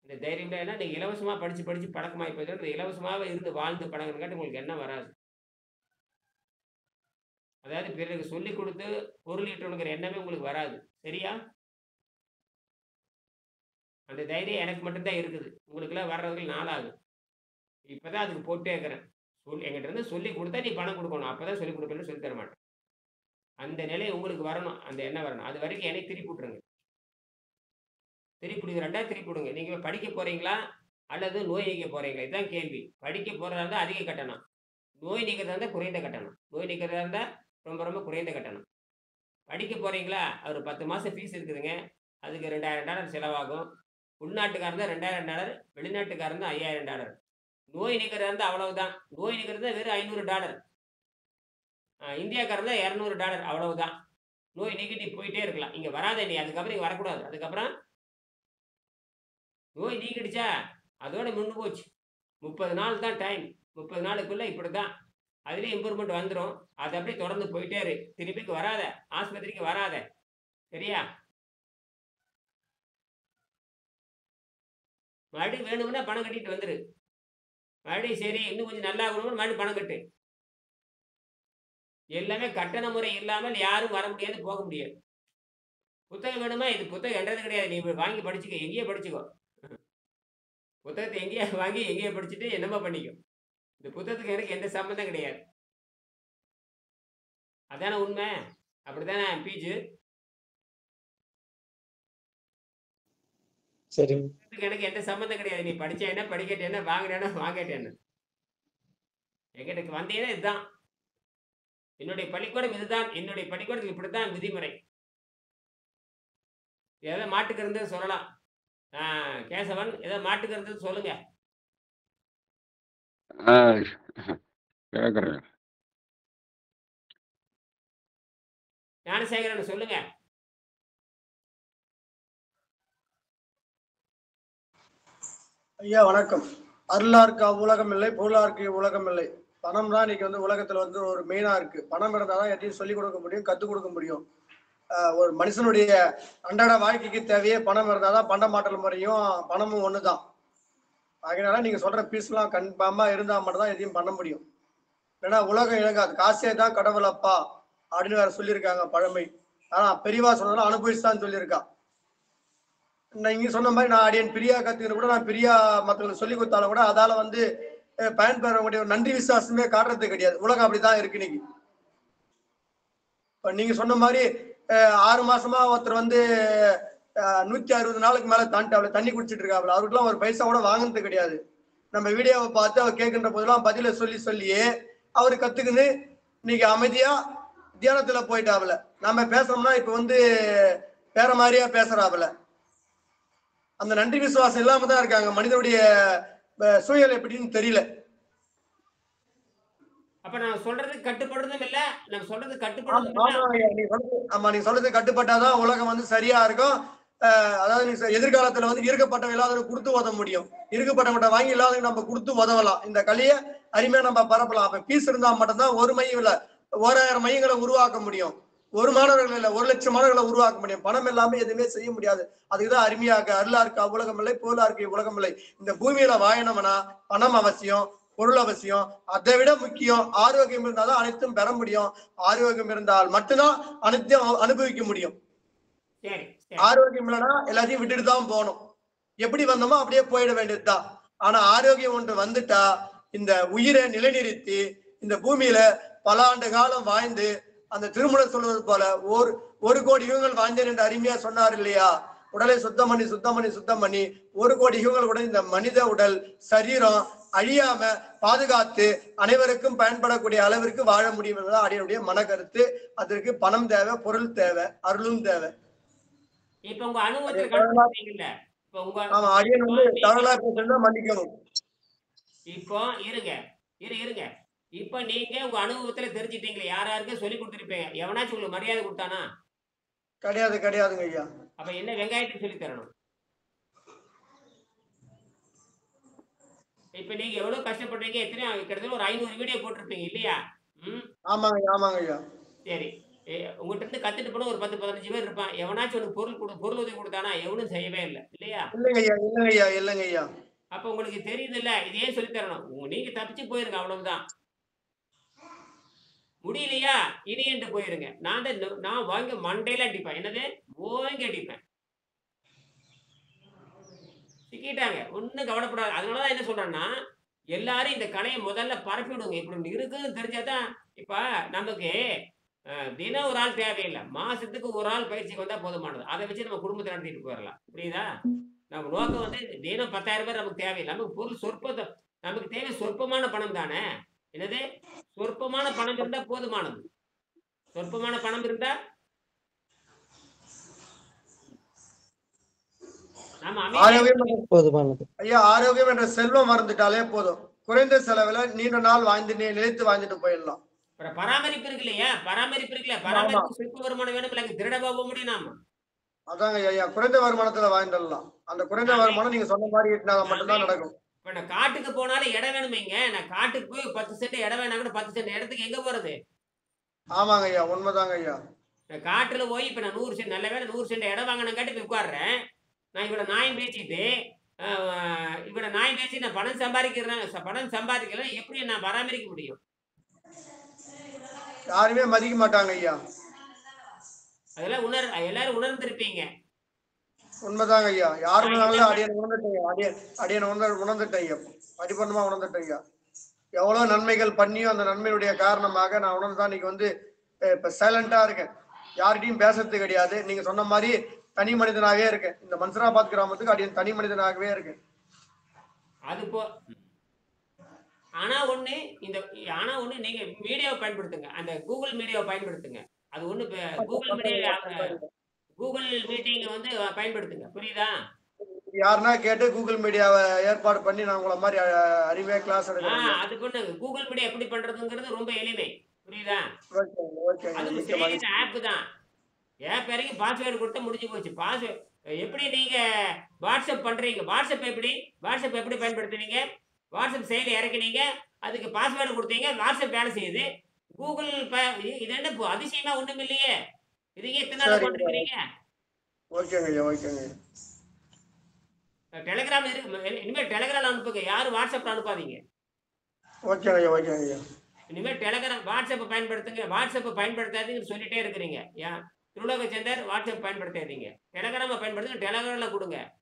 இந்த தைரியம் ஏன்னா நீங்கள் இலவசமாக படித்து பழக்கமாகி போயிட்டு இலவசமாக இருந்து வாழ்ந்து பழகுறங்காட்டி உங்களுக்கு என்ன வராது. அதாவது பிறருக்கு சொல்லிக் கொடுத்து பொருள் ஈட்டணுங்கிற எண்ணமே உங்களுக்கு வராது. சரியா? அந்த தைரியம் எனக்கு மட்டும்தான் இருக்குது. உங்களுக்கெல்லாம் வர்றதுக்கு நாளாகும். இப்போதான் அதுக்கு போட்டே இருக்கிறேன். என்கிட்ட இருந்து சொல்லிக் கொடுத்தா நீ பணம் கொடுக்கணும். அப்பதான் சொல்லிக் கொடுப்பேன்னு சொல்லி தர மாட்டேன். அந்த நிலை உங்களுக்கு வரணும். அந்த எண்ணம் வரணும். அது வரைக்கும் என்னை திருப்பி விட்டுருங்க. திருப்பி விடுங்க. நீங்க படிக்க போறீங்களா அல்லது நோய் நீக்க போறீங்களா? இதுதான் கேள்வி. படிக்க போறதா இருந்தா அதிக கட்டணம். நோய் நீக்கிறதா இருந்தா குறைந்த கட்டணம். நோய் நீக்கிறதா இருந்தா ரொம்ப ரொம்ப குறைந்த கட்டணம். படிக்க போறீங்களா? ஒரு 10 மாசம் ஃபீஸ் இருக்குதுங்க. அதுக்கு $2,000 செலவாகும். உள்நாட்டுக்காரர் தான் $2,000, வெளிநாட்டுக்காரர் தான் $5,000. நோய் நீக்கிறதா இருந்தா அவ்வளவுதான். நோய் நீக்கிறது தான் வெறும் $500. இந்தியாக்காரர் தான் $200 அவ்வளவுதான். நோய் நீக்கிட்டு போயிட்டே இருக்கலாம். இங்க வராத நீ அதுக்கப்புறம் இங்க வரக்கூடாது. அதுக்கப்புறம் நோய் நீக்கிடுச்சா அதோட நின்று போச்சு. 30 நாள் தான் டைம். 30 நாளுக்குள்ள இப்படிதான். அதுலேயும் இம்ப்ரூவ்மெண்ட் வந்துடும். அது அப்படியே தொடர்ந்து போயிட்டே இரு. திருப்பிக்கு வராத, ஆஸ்பத்திரிக்கு வராத. சரியா? மறுபடியும் வேணும்னா பணம் கட்டிட்டு வந்துரு. மறுபடியும் சரி இன்னும் கொஞ்சம் நல்லா ஆகணும்னு மறுபடியும் பணம் கட்டு. எல்லாமே கட்டண முறை இல்லாமல் யாரும் வர முடியாது, போக முடியாது. புத்தகம் வேணுமா? இது புத்தகம் என்றது கிடையாது. நீ வாங்கி படிச்சுக்க, எங்கேயே படிச்சுக்கோ. புத்தகத்தை எங்கேயே வாங்கி எங்கேயே படிச்சுட்டு என்னமா பண்ணிக்கும். இந்த புத்தகத்துக்கு எனக்கு எந்த சம்மந்தம் கிடையாது. அதான உண்மை. அப்படித்தானே பீஜு? சரி. எனக்கு எந்த சம்மந்தம் கிடையாது. நீ படிச்ச என்ன, படிக்கட்ட என்ன, வாங்கினா வாங்கட்ட என்ன. எங்கிட்ட வந்தீங்கன்னா இதுதான் என்னுடைய பள்ளிக்கூடம். இதுதான் என்னுடைய பள்ளிக்கூடத்துக்கு இப்படித்தான் விதிமுறை. ஏதோ மாட்டுக்கு இருந்தது சொல்லலாம். கேசவன் ஏதோ மாட்டுக்கு இருந்தது சொல்லுங்க. கேட்குறேன். ஞானசேகரன் சொல்லுங்க. ஐயா வணக்கம். அருளார்க்கு அவ்வுலகம் இல்லை, பொருளார்க்கு உலகம் இல்லை. பணம் தான் இன்னைக்கு வந்து உலகத்துல வந்து ஒரு மெயினா இருக்கு. பணம் இருந்தாதான் எதையும் சொல்லிக் கொடுக்க முடியும், கற்றுக் கொடுக்க முடியும். ஒரு மனுஷனுடைய அன்றாட வாழ்க்கைக்கு தேவையே பணம் இருந்தாதான் பண்டமாற்றல் முறையும் பணமும் ஒண்ணுதான். அதனால நீங்க சொல்ற பீஸ்லாம் கன்ஃபார்மா இருந்தா மட்டும் தான் எதையும் பண்ண முடியும். ஏன்னா உலகம் இழங்காது, காசே தான் கடவுள் அப்பா அப்படின்னு வேற சொல்லியிருக்காங்க பழமை. ஆனா பெரியவா சொன்னதெல்லாம் அனுபவிச்சு தான் சொல்லியிருக்கா. நீங்க சொன்ன மாதிரி நான் அடியன் பிரியா கத்துக்கிற கூட, நான் பிரியா மற்றவங்களுக்கு சொல்லி கொடுத்தாலும் கூட அதால வந்து பயன்பெறக்கூடிய ஒரு நன்றி விசுவாசமே காட்டுறது கிடையாது. உலகம் அப்படிதான் இருக்கு இன்னைக்கு. இப்ப நீங்க சொன்ன மாதிரி 6 மாசமா ஒருத்தர் வந்து 160 நாளுக்கு மேல தாண்டிட்டாப்ல, தண்ணி குடிச்சிட்டு இருக்காப்ல, அவருக்குலாம் ஒரு பைசா கூட வாங்கினது கிடையாது. நம்ம வீடியோவை பார்த்து அவர் கேட்கின்ற போதெல்லாம் பதில சொல்லியே அவரு கத்துக்குன்னு இன்னைக்கு அமைதியா தியானத்துல போயிட்டாப்ல. நம்ம பேசுறோம்னா இப்ப வந்து வேற மாதிரியா பேசுறாப்ல. அந்த நன்றி விசுவாசம் இல்லாம தான் இருக்காங்க. மனிதனுடைய சூழல் எப்படின்னு தெரியல. அப்ப நான் சொல்றது கட்டுப்படுறதும் இல்ல, நம்ம சொல்றது ஆமா கட்டுப்படுறதும் இல்ல. ஆமா ஐயா, நீங்க சொல்றது கட்டுப்பட்டாதான் உலகம் வந்து சரியா இருக்கும். அதாவது நீங்க எதிர்காலத்துல வந்து இருக்கப்பட்டவங்க இல்லாதவங்க கொடுத்து உதவ முடியும். இருக்கப்பட்டவங்கிட்ட வாங்கி இல்லாதவங்க நம்ம கொடுத்து உதவலாம். இந்த கலியை அருமையா நம்ம பரப்பலாம். அப்ப பீஸ் இருந்தா மட்டும்தான் ஒரு மையம் இல்ல 1000 மையங்களை உருவாக்க முடியும். ஒரு மாணவர்கள் இல்ல 1,00,000 மாணவர்களை உருவாக்க முடியும். பணம் இல்லாம எதுவுமே செய்ய முடியாது. அதுக்குதான் அருமையாக அருளா இருக்கா உலகம் இல்லை, போலா இருக்கு உலகம் இல்லை. இந்த பூமியில வாழணும்னா பணம் அவசியம், பொருள் அவசியம். அதை விட முக்கியம் ஆரோக்கியம் இருந்தாதான் அனைத்தும் பெற முடியும். ஆரோக்கியம் இருந்தால் மட்டும்தான் அனைத்தையும் அனுபவிக்க முடியும். ஆரோக்கியம் இல்லைன்னா எல்லாத்தையும் விட்டுட்டு தான் போகணும். எப்படி வந்தோமோ அப்படியே போயிட வேண்டியதுதான். ஆனா ஆரோக்கியம் ஒன்று வந்துட்டா இந்த உயிரை நிலைநிறுத்தி இந்த பூமியில பல ஆண்டு காலம் வாழ்ந்து அந்த திருமணம் சொல்வது போல ஒரு கோடி யுகங்கள் வாழ்ந்தேன் என்று அருமையா சொன்னார் இல்லையா? உடலை சுத்தம் பண்ணி 1 கோடி யுகங்கள் உடன் இந்த மனித உடல் சரீரம் அழியாம பாதுகாத்து அனைவருக்கும் பயன்படக்கூடிய அளவிற்கு வாழ முடியும் என்பதுதான் அடியனுடைய மன கருத்து. அதற்கு பணம் தேவை, பொருள் தேவை, அருளும் தேவை. இப்ப உங்க அனுபவத்துல ஆமா, அடியன் வந்து தவறலா பேசுறதா மன்னிக்கணும். இப்போ இருங்க. இப்ப நீங்க உங்க அனுபவத்துல தெரிஞ்சிட்டீங்களே, யாருக்கு சொல்லி கொடுத்துருப்பீங்க? எவனாச்சும் உங்களுக்கு மரியாதை கொடுத்தானா? கிடையாதுங்க ஐயா. அப்ப என்ன வெங்காயத்துக்கு சொல்லி தரணும்? இப்ப நீங்க எவ்வளவு கஷ்டப்படுறீங்க, எத்தனை கிட்டத்தட்ட ஒரு 500 வீடியோ போட்டிருப்பீங்க இல்லையா? ஆமாங்க ஐயா. சரி, உங்ககிட்ட இருந்து கத்துட்டு போன ஒரு 10-15 பேர் இருப்பான். எவனாச்சும் உனக்கு பொருள் உதவி கொடுத்தானா? எவனும் செய்யவே இல்லை இல்லையா? இல்லைங்க ஐயா. அப்ப உங்களுக்கு தெரியுது இல்ல, இதையே சொல்லி தரணும். நீங்க தப்பிச்சு போயிருங்க, அவ்வளவுதான். முடியலையா இனியன்ட்டு போயிருங்க. நான் வாங்க மண்டையில அடிப்பேன். என்னது ஓங்கி அடிப்பேன். சிக்கிட்டாங்க, ஒன்னும் கவலைப்படாது. அதனாலதான் என்ன சொல்றேன்னா, எல்லாரும் இந்த கலையை முதல்ல பரப்பி விடுங்க. இப்படி இருக்குன்னு தெரிஞ்சாதான். இப்ப நமக்கு தினம் ஒரு ஆள் தேவையில்லை, மாசத்துக்கு ஒரு ஆள் பயிற்சிக்கு வந்தா போதுமானது. அதை வச்சு நம்ம குடும்பத்தை நடத்திட்டு போயிடலாம். புரியுதா? நம்ம நோக்கம் வந்து தினம் 10,000 பேர் நமக்கு தேவையில்லை. நமக்கு பொருள் சொற்பத்தை, நமக்கு தேவை சொற்பமான பணம் தானே. என்னது சொற்பமான பணம் இருந்தா போதுமானது. சொற்பமான பணம் இருந்தா ஆரோக்கியம் என்ற செல்வம் மறந்துட்டாலே போதும். குறைந்த செலவுல நீண்ட நாள் நிலைத்து வாழ்ந்துட்டு போயிடலாம். பராமரிப்பு இருக்கு இல்லையா? பராமரிப்பு சொற்ப வருமானம் வேணும் இல்ல, திருட போக முடியும் நாம. அதாங்க ஐயா, குறைந்த வருமானத்துல வாழ்ந்துடலாம். அந்த குறைந்த வருமானம் நீங்க சொன்ன மாதிரி மட்டும்தான் நடக்கும். இப்ப நான் காட்டுக்கு போனாலும் இடம் வேணுமேங்க. நான் காட்டுக்கு போய் 10 சென்ட் இடம் வேணா கூட 10 சென்ட் இடத்துக்கு எங்க போறது? ஆமாங்க ஐயா, உண்மைதாங்க ஐயா. காட்டுல போய் இப்ப நான் 100 சென்ட், நல்ல வேலை 100 சென்ட் இடம் வாங்கின காட்டி போய் உட்காடுறேன். நான் இவட நாயம் பேசிட்டு நான் பணம் சம்பாதிக்கிறேன். எப்படி நான் பராமரிக்க முடியும்? யாருமே மதிக்க மாட்டாங்க ஐயா. அதெல்லாம் எல்லாரும் உணர்ந்திருப்பீங்க. உண்மைதாங்க ஐயா. யாரும் அடியன் உணர்ந்துட்டேன் ஐயா. பரிபூர்ணமா உணர்ந்துட்டேன் ஐயா. எவ்வளவு நன்மைகள் பண்ணியும் அந்த நன்மையுடைய காரணமாக நான் உணர்ந்துதான் இன்னைக்கு வந்து இப்ப சைலண்டா இருக்கேன். யார்கிட்டையும் பேசுறது கிடையாது. நீங்க சொன்ன மாதிரி தனி மனிதனாகவே இருக்கேன். இந்த மன்சராபாத் கிராமத்துக்கு அடியன் தனி மனிதனாகவே இருக்கேன். அது ஆனா ஒண்ணு நீங்க மீடியாவை பயன்படுத்துங்க. அந்த கூகுள் மீடியாவை பயன்படுத்துங்க. அது ஒண்ணு கூகுள் மீட்டிங் வந்து பயன்படுத்துங்க. புரியுதா? யாருன்னா கேட்டு கூகுள் மீடியாவை ஏற்பாடு பண்ணி நான் உங்களை மாதிரி அறிவே கிளாஸ் எடுக்கிறேன். அது பண்ணுங்க. கூகுள் மீடியா எப்படி பண்றதுங்கிறது ரொம்ப எளிமை. புரியுதா? அது ஆப் தான். ஏன் பிறகு பாஸ்வேர்டு கொடுத்தா முடிஞ்சு போச்சு. பாஸ்வேர்டு எப்படி நீங்க வாட்ஸ்அப் பண்றீங்க? வாட்ஸ்அப் எப்படி பயன்படுத்துவீங்க? வாட்ஸ்அப் செயலி இறக்கினீங்க, அதுக்கு பாஸ்வேர்டு கொடுத்தீங்க, வாட்ஸ்அப் வேலை செய்யுது. கூகுள் இது என்ன அதிசயமா ஒண்ணும் இல்லையே. இதுக்கு எத்தனை நாள் போட்டுருக்கீங்க? டெலிகிராம் இருக்கு. இனிமேல் டெலிகிராம் அனுப்புங்க, யாரும் வாட்ஸ்அப்ல அனுப்பாதீங்க. இனிமேல் டெலகிராம் வாட்ஸ்அப்பை பயன்படுத்துங்க. வாட்ஸ்அப்பை பயன்படுத்தாதீங்கன்னு சொல்லிட்டே இருக்கிறீங்க. ஏன் திருலோக சந்தர் வாட்ஸ்அப் பயன்படுத்தாதீங்க. டெலகிராமை பயன்படுத்துங்க. டெலகிராமில் கொடுங்க.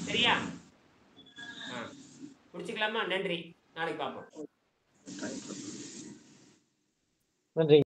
சரியா? முடிச்சுக்கலாமா? நன்றி. நாளைக்கு பார்ப்போம். நன்றி.